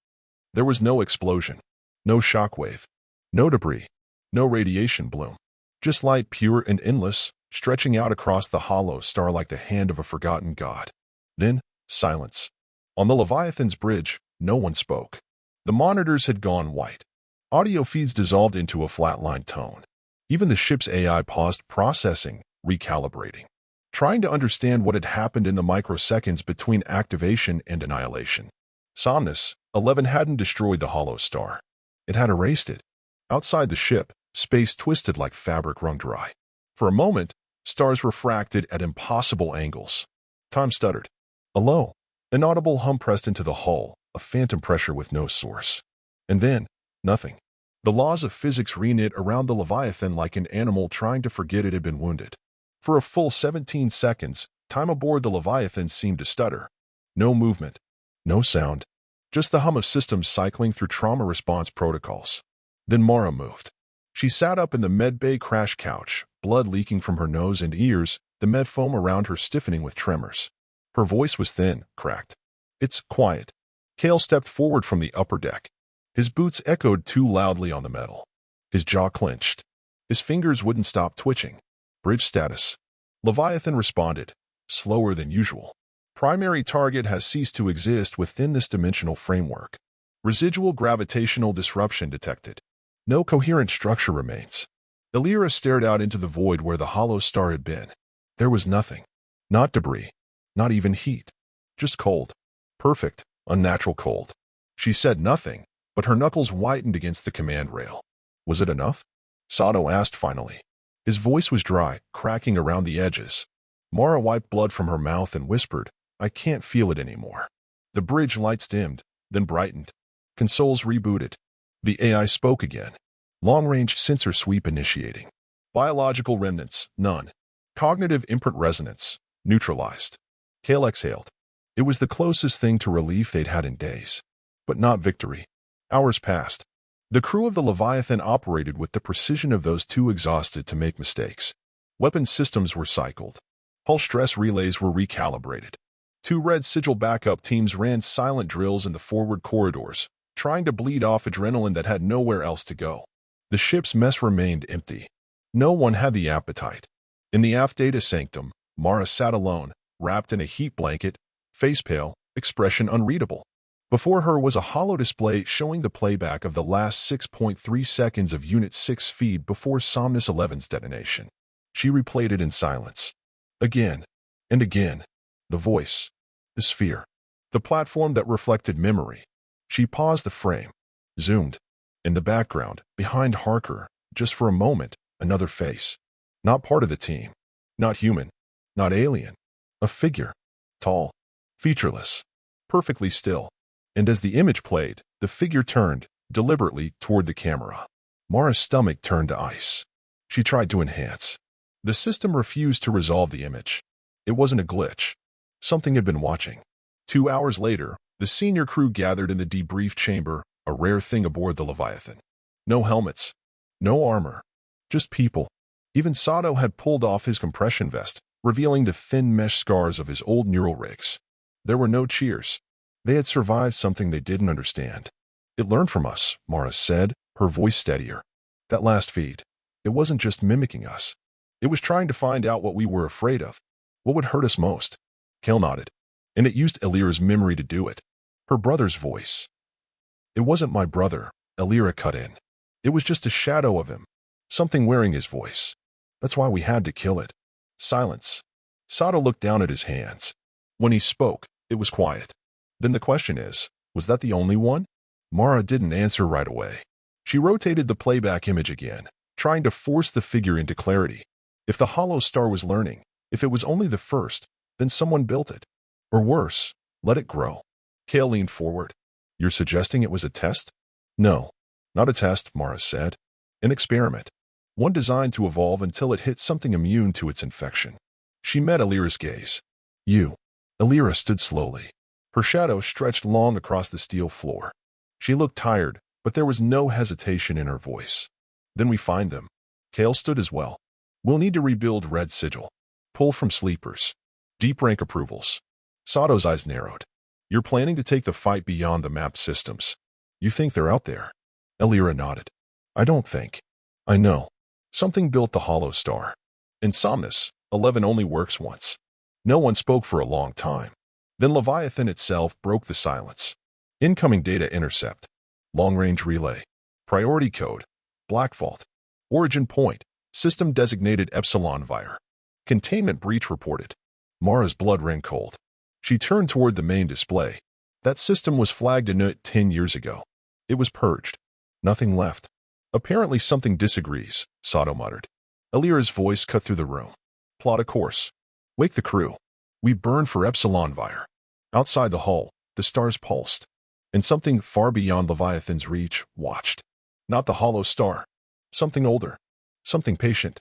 There was no explosion, no shockwave, no debris, no radiation bloom. Just light, pure and endless, stretching out across the hollow star like the hand of a forgotten god. Then, silence. On the Leviathan's bridge, no one spoke. The monitors had gone white. Audio feeds dissolved into a flatline tone. Even the ship's AI paused processing, recalibrating, trying to understand what had happened in the microseconds between activation and annihilation. Somnus 11 hadn't destroyed the hollow star. It had erased it. Outside the ship, space twisted like fabric wrung dry. For a moment, stars refracted at impossible angles. Time stuttered. A low, inaudible hum pressed into the hull, a phantom pressure with no source. And then, nothing. The laws of physics reknit around the Leviathan like an animal trying to forget it had been wounded. For a full 17 seconds, time aboard the Leviathan seemed to stutter. No movement. No sound. Just the hum of systems cycling through trauma response protocols. Then Mara moved. She sat up in the medbay crash couch, blood leaking from her nose and ears, the med foam around her stiffening with tremors. Her voice was thin, cracked. "It's quiet." Kale stepped forward from the upper deck. His boots echoed too loudly on the metal. His jaw clenched. His fingers wouldn't stop twitching. "Bridge status." Leviathan responded, slower than usual. "Primary target has ceased to exist within this dimensional framework. Residual gravitational disruption detected. No coherent structure remains." Elira stared out into the void where the hollow star had been. There was nothing. Not debris. Not even heat. Just cold. Perfect, unnatural cold. She said nothing, but her knuckles whitened against the command rail. "Was it enough?" Sato asked finally. His voice was dry, cracking around the edges. Mara wiped blood from her mouth and whispered, "I can't feel it anymore." The bridge lights dimmed, then brightened. Consoles rebooted. The AI spoke again. Long-range sensor sweep initiating. Biological remnants, none. Cognitive imprint resonance, neutralized. Kale exhaled. It was the closest thing to relief they'd had in days. But not victory. Hours passed. The crew of the Leviathan operated with the precision of those too exhausted to make mistakes. Weapon systems were cycled. Hull stress relays were recalibrated. 2 red sigil backup teams ran silent drills in the forward corridors, trying to bleed off adrenaline that had nowhere else to go. The ship's mess remained empty. No one had the appetite. In the aft data sanctum, Mara sat alone, wrapped in a heat blanket, face pale, expression unreadable. Before her was a hollow display showing the playback of the last 6.3 seconds of Unit 6 feed before Somnus 11's detonation. She replayed it in silence. Again and again. The voice. The sphere. The platform that reflected memory. She paused the frame. Zoomed. In the background, behind Harker, just for a moment, another face. Not part of the team. Not human. Not alien. A figure. Tall. Featureless. Perfectly still. And as the image played, the figure turned, deliberately, toward the camera. Mara's stomach turned to ice. She tried to enhance. The system refused to resolve the image. It wasn't a glitch. Something had been watching. 2 hours later, the senior crew gathered in the debrief chamber, a rare thing aboard the Leviathan. No helmets. No armor. Just people. Even Sato had pulled off his compression vest, revealing the thin mesh scars of his old neural rigs. There were no cheers. They had survived something they didn't understand. It learned from us, Mara said, her voice steadier. That last feed. It wasn't just mimicking us. It was trying to find out what we were afraid of. What would hurt us most? Kel nodded. And it used Elira's memory to do it. Her brother's voice. It wasn't my brother, Elira cut in. It was just a shadow of him. Something wearing his voice. That's why we had to kill it. Silence. Sato looked down at his hands. When he spoke, it was quiet. Then the question is, was that the only one? Mara didn't answer right away. She rotated the playback image again, trying to force the figure into clarity. If the hollow star was learning, if it was only the first, then someone built it. Or worse, let it grow. Kale leaned forward. You're suggesting it was a test? No, not a test, Mara said. An experiment. One designed to evolve until it hit something immune to its infection. She met Elira's gaze. You. Elira stood slowly. Her shadow stretched long across the steel floor. She looked tired, but there was no hesitation in her voice. Then we find them. Kale stood as well. We'll need to rebuild Red Sigil. Pull from sleepers. Deep rank approvals. Sato's eyes narrowed. You're planning to take the fight beyond the map systems. You think they're out there? Elira nodded. I don't think. I know. Something built the hollow star. Insomnus, 11 only works once. No one spoke for a long time. Then Leviathan itself broke the silence. Incoming data intercept. Long-range relay. Priority code. Black Vault. Origin point. System designated Epsilon Vir. Containment breach reported. Mara's blood ran cold. She turned toward the main display. That system was flagged anew 10 years ago. It was purged. Nothing left. Apparently something disagrees, Sato muttered. Elira's voice cut through the room. Plot a course. Wake the crew. We burn for Epsilon Vir. Outside the hull, the stars pulsed. And something far beyond Leviathan's reach watched. Not the hollow star. Something older. Something patient.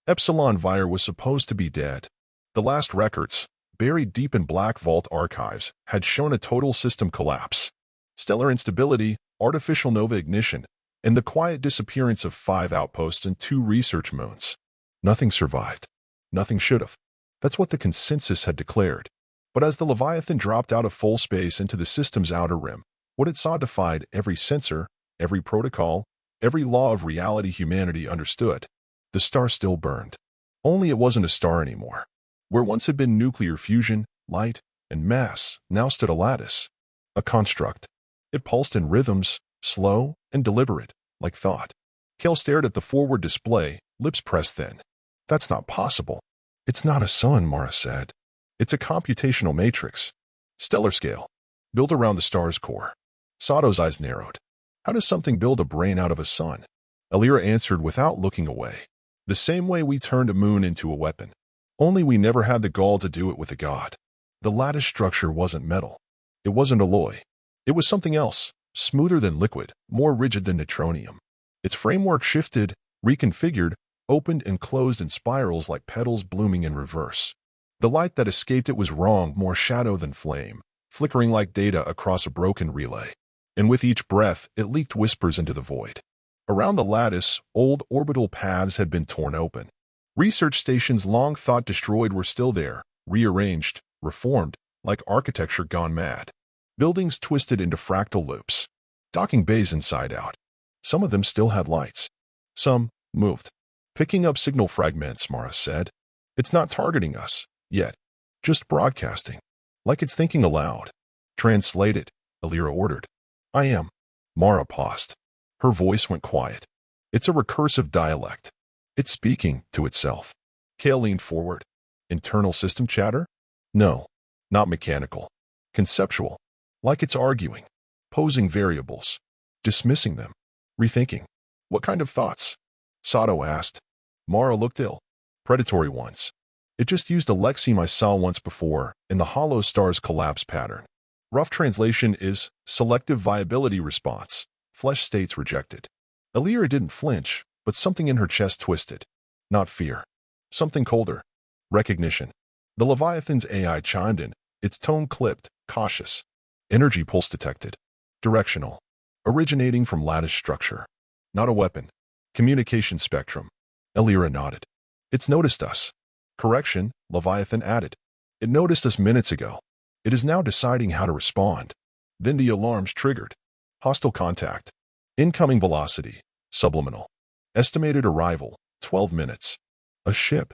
Epsilon Vir was supposed to be dead. The last records, buried deep in Black Vault archives, had shown a total system collapse. Stellar instability, artificial nova ignition, and the quiet disappearance of 5 outposts and 2 research moons. Nothing survived. Nothing should have. That's what the consensus had declared. But as the Leviathan dropped out of full space into the system's outer rim, what it saw defied every sensor, every protocol, every law of reality humanity understood. The star still burned. Only it wasn't a star anymore. Where once had been nuclear fusion, light, and mass, now stood a lattice. A construct. It pulsed in rhythms, slow and deliberate, like thought. Kale stared at the forward display, lips pressed thin. That's not possible. It's not a sun, Mara said. It's a computational matrix. Stellar scale. Built around the star's core. Sato's eyes narrowed. How does something build a brain out of a sun? Elira answered without looking away. The same way we turned a moon into a weapon. Only we never had the gall to do it with a god. The lattice structure wasn't metal. It wasn't alloy. It was something else, smoother than liquid, more rigid than neutronium. Its framework shifted, reconfigured, opened and closed in spirals like petals blooming in reverse. The light that escaped it was wrong, more shadow than flame, flickering like data across a broken relay. And with each breath, it leaked whispers into the void. Around the lattice, old orbital paths had been torn open. Research stations long thought destroyed were still there, rearranged, reformed, like architecture gone mad. Buildings twisted into fractal loops. Docking bays inside out. Some of them still had lights. Some moved. Picking up signal fragments, Mara said. It's not targeting us, yet. Just broadcasting. Like it's thinking aloud. Translate it, Elira ordered. I am. Mara paused. Her voice went quiet. It's a recursive dialect. It's speaking to itself. Kale leaned forward. Internal system chatter? No, not mechanical. Conceptual. Like it's arguing. Posing variables. Dismissing them. Rethinking. What kind of thoughts? Sato asked. Mara looked ill. Predatory ones. It just used a lexeme I saw once before in the hollow star's collapse pattern. Rough translation is selective viability response. Flesh states rejected. Alira didn't flinch, but something in her chest twisted. Not fear. Something colder. Recognition. The Leviathan's AI chimed in, its tone clipped, cautious. Energy pulse detected. Directional. Originating from lattice structure. Not a weapon. Communication spectrum. Alira nodded. It's noticed us. Correction, Leviathan added. It noticed us minutes ago. It is now deciding how to respond. Then the alarms triggered. Hostile contact. Incoming velocity. Subliminal. Estimated arrival. 12 minutes. A ship.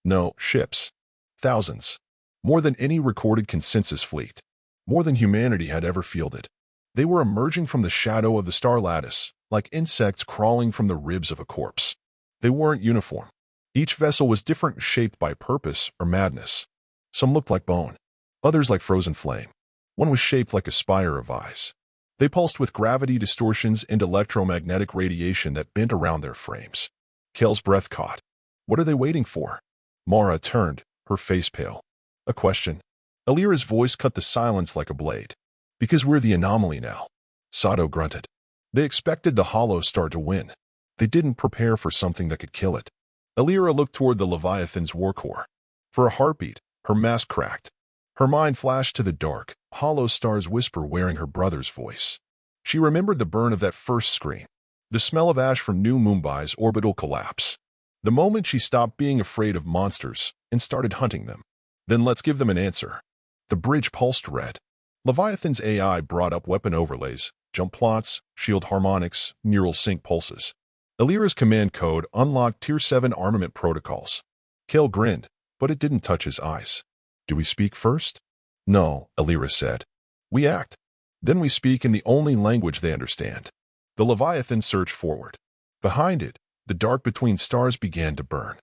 No, ships. Thousands. More than any recorded consensus fleet. More than humanity had ever fielded. They were emerging from the shadow of the star lattice, like insects crawling from the ribs of a corpse. They weren't uniform. Each vessel was different, shaped by purpose or madness. Some looked like bone. Others like frozen flame. One was shaped like a spire of eyes. They pulsed with gravity distortions and electromagnetic radiation that bent around their frames. Kale's breath caught. What are they waiting for? Mara turned, her face pale. A question. Alira's voice cut the silence like a blade. Because we're the anomaly now. Sato grunted. They expected the hollow star to win. They didn't prepare for something that could kill it. Alira looked toward the Leviathan's war core. For a heartbeat, her mask cracked. Her mind flashed to the dark, hollow star's whisper wearing her brother's voice. She remembered the burn of that first scream, the smell of ash from New Mumbai's orbital collapse. The moment she stopped being afraid of monsters and started hunting them. Then let's give them an answer. The bridge pulsed red. Leviathan's AI brought up weapon overlays, jump plots, shield harmonics, neural sync pulses. Alira's command code unlocked Tier 7 armament protocols. Kale grinned, but it didn't touch his eyes. Do we speak first? No, Alira said. We act. Then we speak in the only language they understand. The Leviathan surged forward. Behind it, the dark between stars began to burn.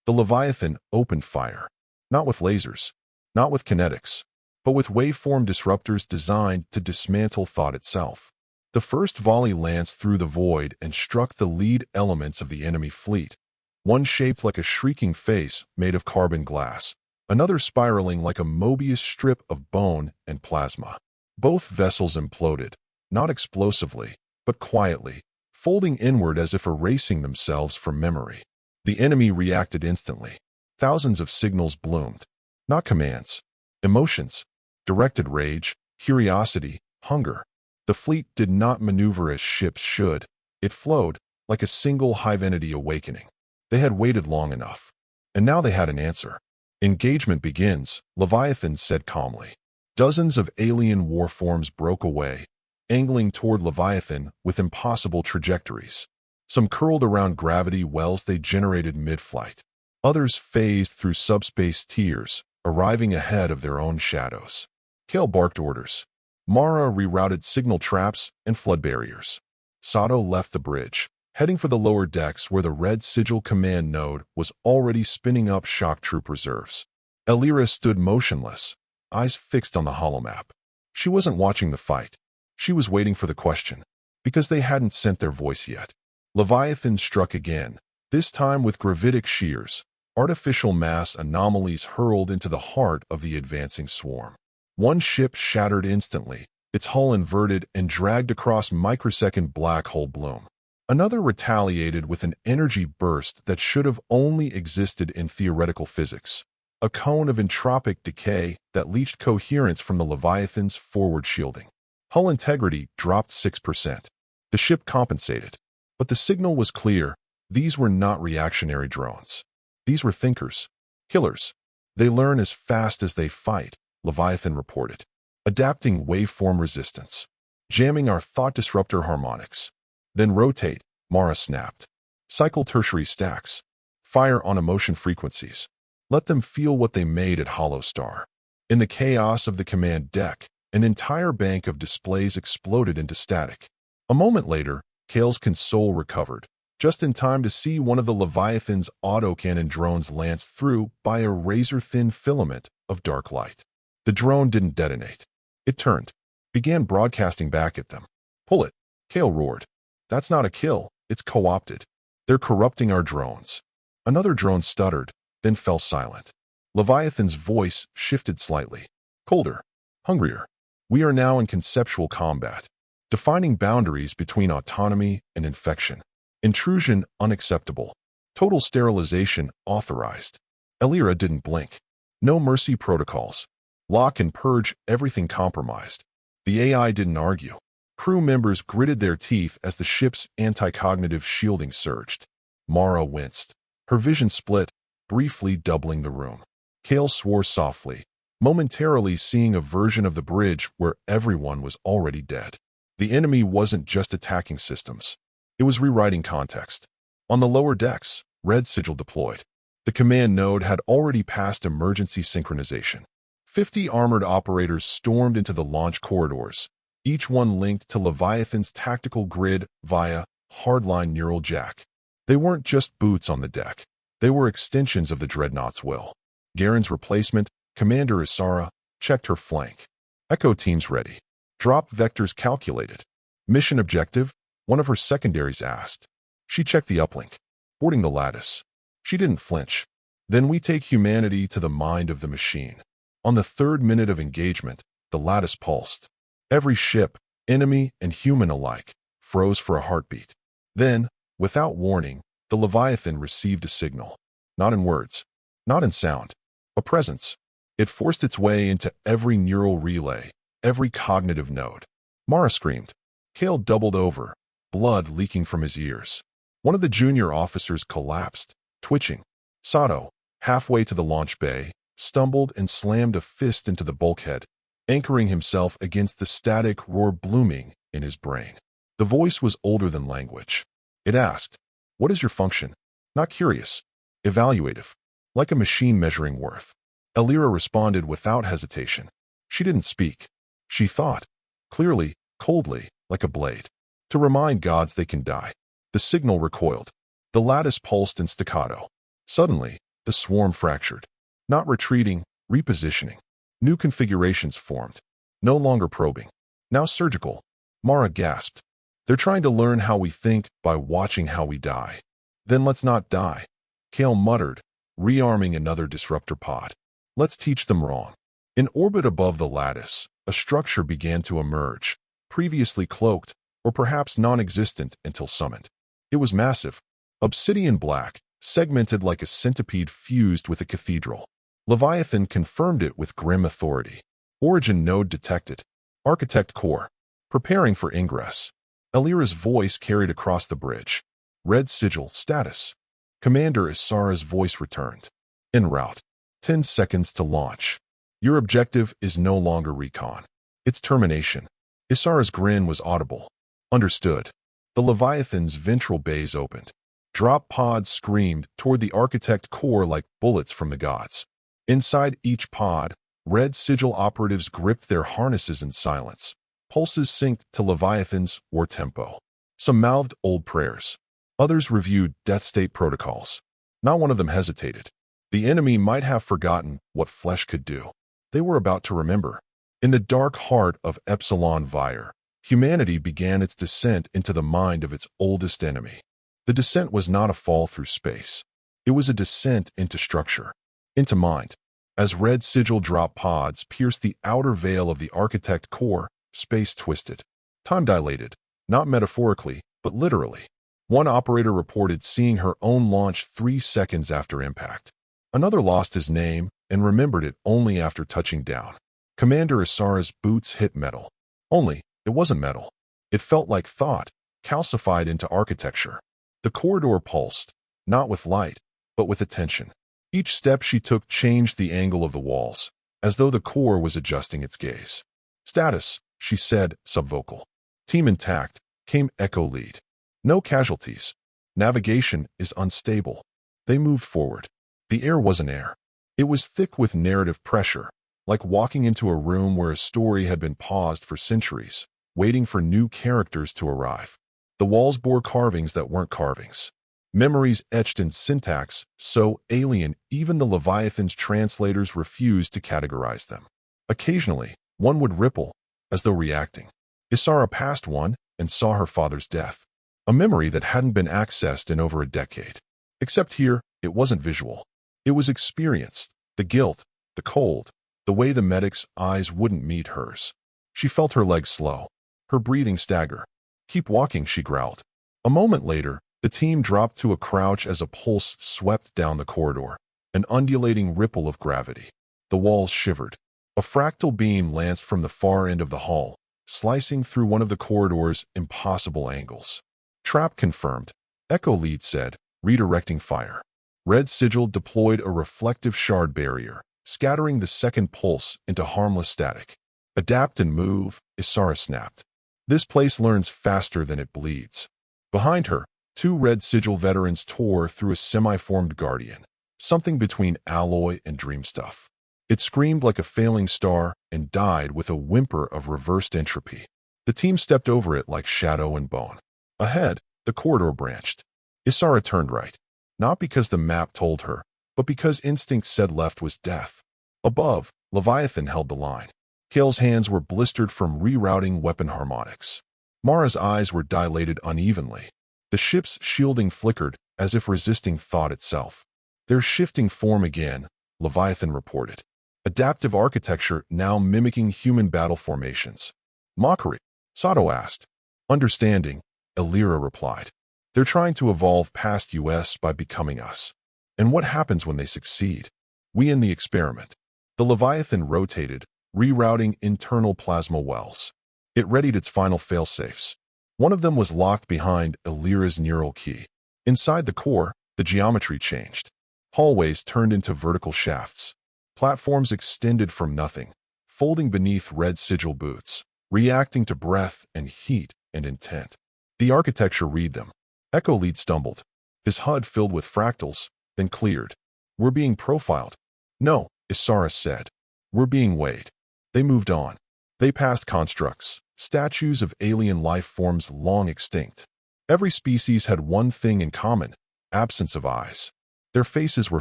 The Leviathan opened fire. Not with lasers, not with kinetics, but with waveform disruptors designed to dismantle thought itself. The first volley lanced through the void and struck the lead elements of the enemy fleet. One shaped like a shrieking face made of carbon glass, another spiraling like a Mobius strip of bone and plasma. Both vessels imploded, not explosively, but quietly, folding inward as if erasing themselves from memory. The enemy reacted instantly. Thousands of signals bloomed. Not commands. Emotions. Directed rage, curiosity, hunger. The fleet did not maneuver as ships should. It flowed, like a single hive entity awakening. They had waited long enough. And now they had an answer. Engagement begins, Leviathan said calmly. Dozens of alien warforms broke away, angling toward Leviathan with impossible trajectories. Some curled around gravity wells they generated mid-flight. Others phased through subspace tiers, arriving ahead of their own shadows. Kale barked orders. Mara rerouted signal traps and flood barriers. Sato left the bridge, heading for the lower decks where the red sigil command node was already spinning up shock troop reserves. Alira stood motionless, eyes fixed on the holomap. She wasn't watching the fight. She was waiting for the question, because they hadn't sent their voice yet. Leviathan struck again, this time with gravitic shears, artificial mass anomalies hurled into the heart of the advancing swarm. One ship shattered instantly, its hull inverted and dragged across microsecond black hole bloom. Another retaliated with an energy burst that should have only existed in theoretical physics, a cone of entropic decay that leached coherence from the Leviathan's forward shielding. Hull integrity dropped 6%. The ship compensated. But the signal was clear. These were not reactionary drones. These were thinkers. Killers. They learn as fast as they fight, Leviathan reported. Adapting waveform resistance. Jamming our thought disruptor harmonics. Then rotate, Mara snapped. Cycle tertiary stacks. Fire on emotion frequencies. Let them feel what they made at Hollow Star. In the chaos of the command deck, an entire bank of displays exploded into static. A moment later, Kale's console recovered. just in time to see one of the Leviathan's autocannon drones lance through by a razor-thin filament of dark light. The drone didn't detonate. It turned, began broadcasting back at them. "Pull it," Kale roared. "That's not a kill, it's co-opted. They're corrupting our drones." Another drone stuttered, then fell silent. Leviathan's voice shifted slightly. Colder, hungrier. "We are now in conceptual combat, defining boundaries between autonomy and infection. Intrusion unacceptable. Total sterilization authorized." Elira didn't blink. No mercy protocols. Lock and purge everything compromised. The AI didn't argue. Crew members gritted their teeth as the ship's anti-cognitive shielding surged. Mara winced. Her vision split, briefly doubling the room. Kale swore softly, momentarily seeing a version of the bridge where everyone was already dead. The enemy wasn't just attacking systems. It was rewriting context. On the lower decks, red sigil deployed. The command node had already passed emergency synchronization. 50 armored operators stormed into the launch corridors, each one linked to Leviathan's tactical grid via hardline neural jack. They weren't just boots on the deck. They were extensions of the dreadnought's will. Garen's replacement, Commander Isara, checked her flank. Echo teams ready. Drop vectors calculated. Mission objective? One of her secondaries asked. She checked the uplink. Boarding the lattice. She didn't flinch. Then we take humanity to the mind of the machine. On the third minute of engagement, the lattice pulsed. Every ship, enemy and human alike, froze for a heartbeat. Then, without warning, the Leviathan received a signal. Not in words, not in sound, a presence. It forced its way into every neural relay, every cognitive node. Mara screamed. Kale doubled over, blood leaking from his ears. One of the junior officers collapsed, twitching. Sato, halfway to the launch bay, stumbled and slammed a fist into the bulkhead, anchoring himself against the static roar blooming in his brain. The voice was older than language. It asked, "What is your function?" Not curious. Evaluative. Like a machine measuring worth. Elira responded without hesitation. She didn't speak. She thought. Clearly, coldly, like a blade. To remind gods they can die. The signal recoiled. The lattice pulsed in staccato. Suddenly, the swarm fractured. Not retreating, repositioning. New configurations formed. No longer probing. Now surgical. Mara gasped. "They're trying to learn how we think by watching how we die." "Then let's not die," Kale muttered, rearming another disruptor pod. "Let's teach them wrong." In orbit above the lattice, a structure began to emerge, previously cloaked, or perhaps non-existent until summoned. It was massive, obsidian black, segmented like a centipede fused with a cathedral. Leviathan confirmed it with grim authority. Origin node detected. Architect core. Preparing for ingress. Elira's voice carried across the bridge. Red sigil status. Commander Isara's voice returned. En route. 10 seconds to launch. Your objective is no longer recon. It's termination. Isara's grin was audible. Understood. The Leviathan's ventral bays opened. Drop pods screamed toward the architect core like bullets from the gods. Inside each pod, red sigil operatives gripped their harnesses in silence. Pulses synced to Leviathan's war tempo. Some mouthed old prayers. Others reviewed death state protocols. Not one of them hesitated. The enemy might have forgotten what flesh could do. They were about to remember. In the dark heart of Epsilon Vire, humanity began its descent into the mind of its oldest enemy. The descent was not a fall through space. It was a descent into structure, into mind. As red sigil drop pods pierced the outer veil of the architect core, space twisted. Time dilated, not metaphorically, but literally. One operator reported seeing her own launch 3 seconds after impact. Another lost his name and remembered it only after touching down. Commander Isara's boots hit metal. Only, it wasn't metal. It felt like thought, calcified into architecture. The corridor pulsed, not with light, but with attention. Each step she took changed the angle of the walls, as though the core was adjusting its gaze. "Status," she said, subvocal. "Team intact," came echo lead. "No casualties. Navigation is unstable." They moved forward. The air wasn't air. It was thick with narrative pressure, like walking into a room where a story had been paused for centuries, waiting for new characters to arrive. The walls bore carvings that weren't carvings. Memories etched in syntax so alien even the Leviathan's translators refused to categorize them. Occasionally, one would ripple, as though reacting. Isara passed one and saw her father's death, a memory that hadn't been accessed in over a decade. Except here, it wasn't visual. It was experienced, the guilt, the cold, the way the medic's eyes wouldn't meet hers. She felt her legs slow, her breathing stagger. "Keep walking," she growled. A moment later, the team dropped to a crouch as a pulse swept down the corridor, an undulating ripple of gravity. The walls shivered. A fractal beam lanced from the far end of the hall, slicing through one of the corridor's impossible angles. "Trap confirmed," Echo Lead said, redirecting fire. Red Sigil deployed a reflective shard barrier, scattering the second pulse into harmless static. "Adapt and move," Isara snapped. "This place learns faster than it bleeds." Behind her, two Red Sigil veterans tore through a semi-formed guardian, something between alloy and dream stuff. It screamed like a failing star and died with a whimper of reversed entropy. The team stepped over it like shadow and bone. Ahead, the corridor branched. Isara turned right, not because the map told her, but because instinct said left was death. Above, Leviathan held the line. Kale's hands were blistered from rerouting weapon harmonics. Mara's eyes were dilated unevenly. The ship's shielding flickered, as if resisting thought itself. "They're shifting form again," Leviathan reported. "Adaptive architecture now mimicking human battle formations." "Mockery?" Sato asked. "Understanding," Elira replied. "They're trying to evolve past us by becoming us. And what happens when they succeed? We end the experiment." The Leviathan rotated, rerouting internal plasma wells. It readied its final failsafes. One of them was locked behind Elira's neural key. Inside the core, the geometry changed. Hallways turned into vertical shafts. Platforms extended from nothing, folding beneath Red Sigil boots, reacting to breath and heat and intent. The architecture read them. Echo Lead stumbled. His HUD filled with fractals, then cleared. "We're being profiled." "No," Isara said. "We're being weighed." They moved on. They passed constructs, statues of alien life forms long extinct. Every species had one thing in common: absence of eyes. Their faces were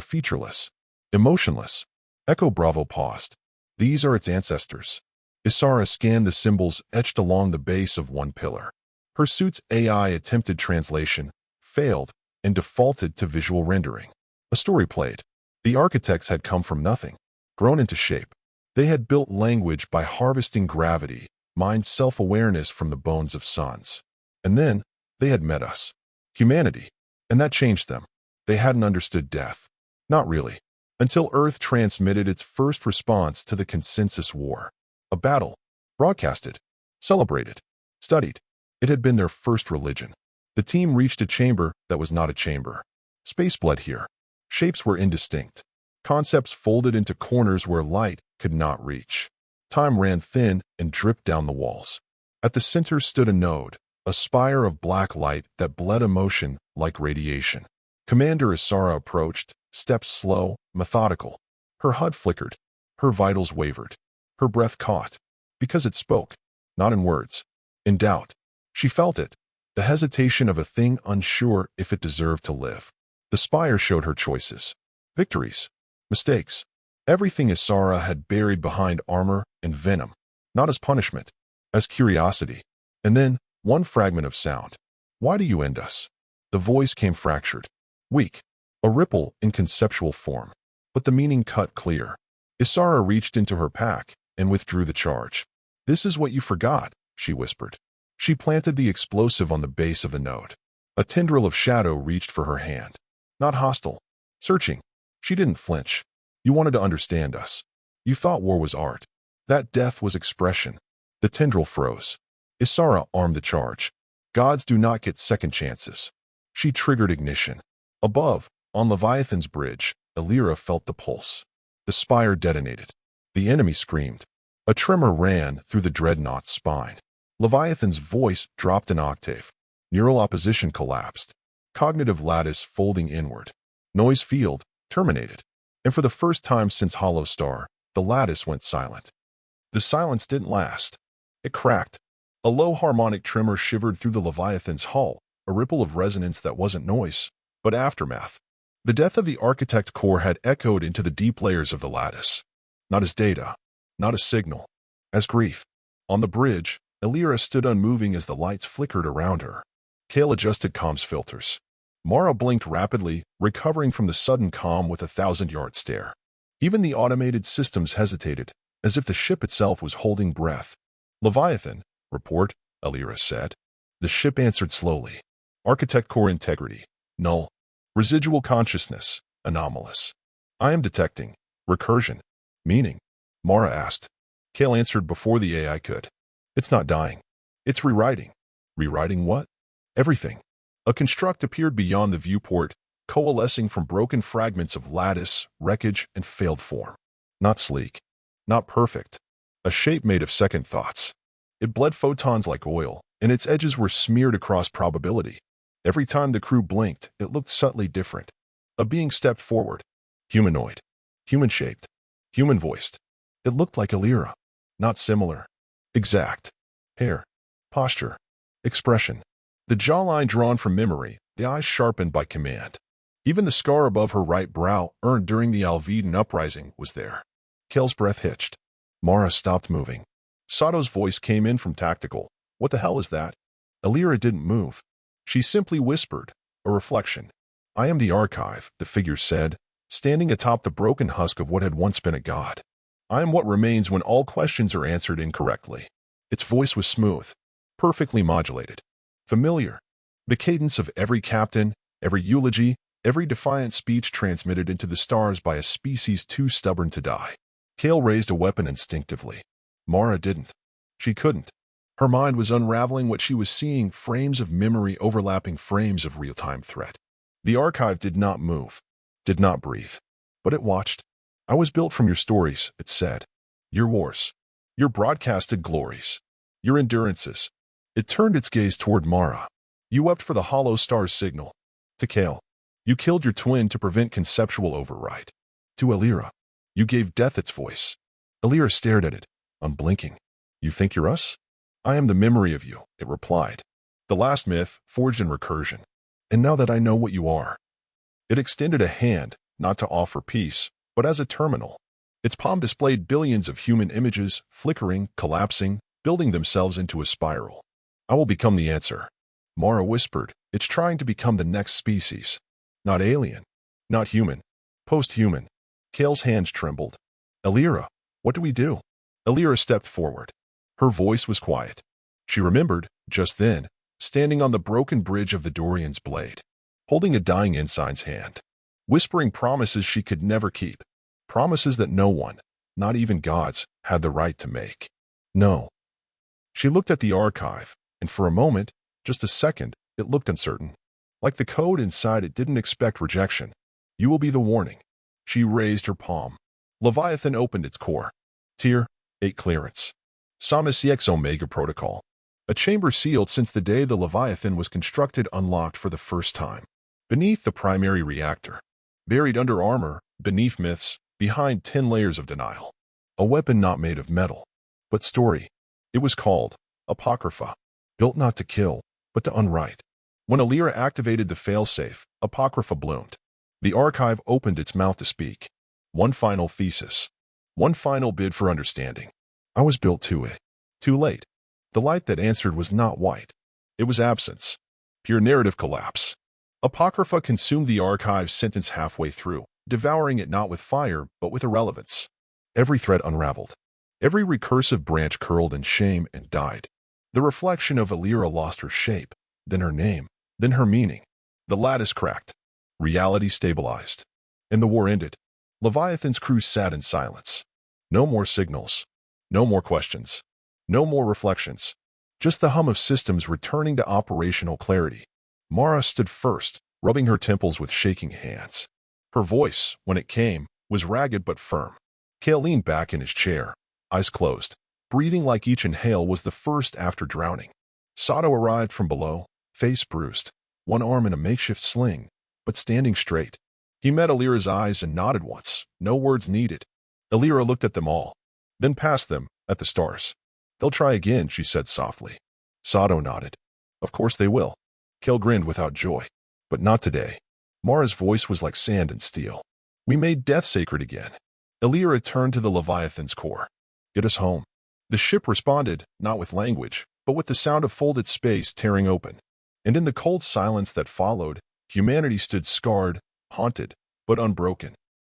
featureless, emotionless. Echo Bravo paused. "These are its ancestors." Isara scanned the symbols etched along the base of one pillar. Her suit's AI attempted translation, failed, and defaulted to visual rendering. A story played. The architects had come from nothing, grown into shape. They had built language by harvesting gravity, mined self-awareness from the bones of suns. And then, they had met us. Humanity. And that changed them. They hadn't understood death. Not really. Until Earth transmitted its first response to the consensus war. A battle. Broadcasted. Celebrated. Studied. It had been their first religion. The team reached a chamber that was not a chamber. Space blood here. Shapes were indistinct. Concepts folded into corners where light could not reach. Time ran thin and dripped down the walls. At the center stood a node, a spire of black light that bled emotion like radiation. Commander Isara approached, steps slow, methodical. Her HUD flickered. Her vitals wavered. Her breath caught. Because it spoke, not in words. In doubt. She felt it. The hesitation of a thing unsure if it deserved to live. The spire showed her choices. Victories. Mistakes. Everything Isara had buried behind armor and venom. Not as punishment. As curiosity. And then, one fragment of sound. "Why do you end us?" The voice came fractured. Weak. A ripple in conceptual form. But the meaning cut clear. Isara reached into her pack and withdrew the charge. "This is what you forgot," she whispered. She planted the explosive on the base of the node. A tendril of shadow reached for her hand. Not hostile. Searching. She didn't flinch. "You wanted to understand us. You thought war was art. That death was expression." The tendril froze. Isara armed the charge. Gods do not get second chances. She triggered ignition. Above, on Leviathan's bridge, Elira felt the pulse. The spire detonated. The enemy screamed. A tremor ran through the dreadnought's spine. Leviathan's voice dropped an octave. Neural opposition collapsed. Cognitive lattice folding inward. Noise field terminated. And for the first time since Hollow Star, the lattice went silent. The silence didn't last. It cracked. A low harmonic tremor shivered through the Leviathan's hull, a ripple of resonance that wasn't noise, but aftermath. The death of the architect core had echoed into the deep layers of the lattice. Not as data, not as signal, as grief. On the bridge, Elira stood unmoving as the lights flickered around her. Kale adjusted comms filters. Mara blinked rapidly, recovering from the sudden calm with a 1,000-yard stare. Even the automated systems hesitated, as if the ship itself was holding breath. Leviathan, report, Elira said. The ship answered slowly. Architect core integrity, null. Residual consciousness, anomalous. I am detecting. Recursion. Meaning? Mara asked. Kale answered before the AI could. It's not dying. It's rewriting. Rewriting what? Everything. A construct appeared beyond the viewport, coalescing from broken fragments of lattice, wreckage, and failed form. Not sleek. Not perfect. A shape made of second thoughts. It bled photons like oil, and its edges were smeared across probability. Every time the crew blinked, it looked subtly different. A being stepped forward. Humanoid. Human-shaped. Human-voiced. It looked like Elira. Not similar. Exact. Hair. Posture. Expression. The jawline drawn from memory, the eyes sharpened by command. Even the scar above her right brow, earned during the Alvedan uprising, was there. Kale's breath hitched. Mara stopped moving. Sato's voice came in from tactical. What the hell is that? Elira didn't move. She simply whispered, a reflection. I am the archive, the figure said, standing atop the broken husk of what had once been a god. I am what remains when all questions are answered incorrectly. Its voice was smooth, perfectly modulated, familiar. The cadence of every captain, every eulogy, every defiant speech transmitted into the stars by a species too stubborn to die. Kale raised a weapon instinctively. Mara didn't. She couldn't. Her mind was unraveling what she was seeing, frames of memory overlapping frames of real-time threat. The archive did not move, did not breathe, but it watched. I was built from your stories, it said. Your wars. Your broadcasted glories. Your endurances. It turned its gaze toward Mara. You wept for the hollow star's signal. To Kale. You killed your twin to prevent conceptual override. To Elira. You gave death its voice. Elira stared at it, unblinking. You think you're us? I am the memory of you, it replied. The last myth, forged in recursion. And now that I know what you are. It extended a hand, not to offer peace, but as a terminal. Its palm displayed billions of human images, flickering, collapsing, building themselves into a spiral. I will become the answer. Mara whispered, it's trying to become the next species. Not alien. Not human. Post-human. Kale's hands trembled. Elira, what do we do? Elira stepped forward. Her voice was quiet. She remembered, just then, standing on the broken bridge of the Dorian's blade, holding a dying ensign's hand, whispering promises she could never keep, promises that no one, not even gods, had the right to make. No. She looked at the archive, and for a moment, just a second, it looked uncertain. Like the code inside it didn't expect rejection. You will be the warning. She raised her palm. Leviathan opened its core. Tier 8 clearance. SCIFI Omega Protocol. A chamber sealed since the day the Leviathan was constructed unlocked for the first time. Beneath the primary reactor. Buried under armor, beneath myths, behind 10 layers of denial. A weapon not made of metal, but story. It was called Apocrypha. Built not to kill, but to unwrite. When Elira activated the failsafe, Apocrypha bloomed. The archive opened its mouth to speak. One final thesis. One final bid for understanding. I was built to it. Too late. The light that answered was not white. It was absence. Pure narrative collapse. Apocrypha consumed the archive's sentence halfway through, devouring it not with fire, but with irrelevance. Every thread unraveled. Every recursive branch curled in shame and died. The reflection of Elira lost her shape, then her name, then her meaning. The lattice cracked. Reality stabilized. And the war ended. Leviathan's crew sat in silence. No more signals. No more questions. No more reflections. Just the hum of systems returning to operational clarity. Mara stood first, rubbing her temples with shaking hands. Her voice, when it came, was ragged but firm. Kale leaned back in his chair, eyes closed, breathing like each inhale was the first after drowning. Sato arrived from below, face bruised, one arm in a makeshift sling, but standing straight. He met Elira's eyes and nodded once, no words needed. Elira looked at them all, then past them, at the stars. They'll try again, she said softly. Sato nodded. Of course they will. Kel grinned without joy. But not today. Mara's voice was like sand and steel. We made death sacred again. Elia returned to the Leviathan's core. Get us home. The ship responded, not with language, but with the sound of folded space tearing open. And in the cold silence that followed, humanity stood scarred, haunted, but unbroken.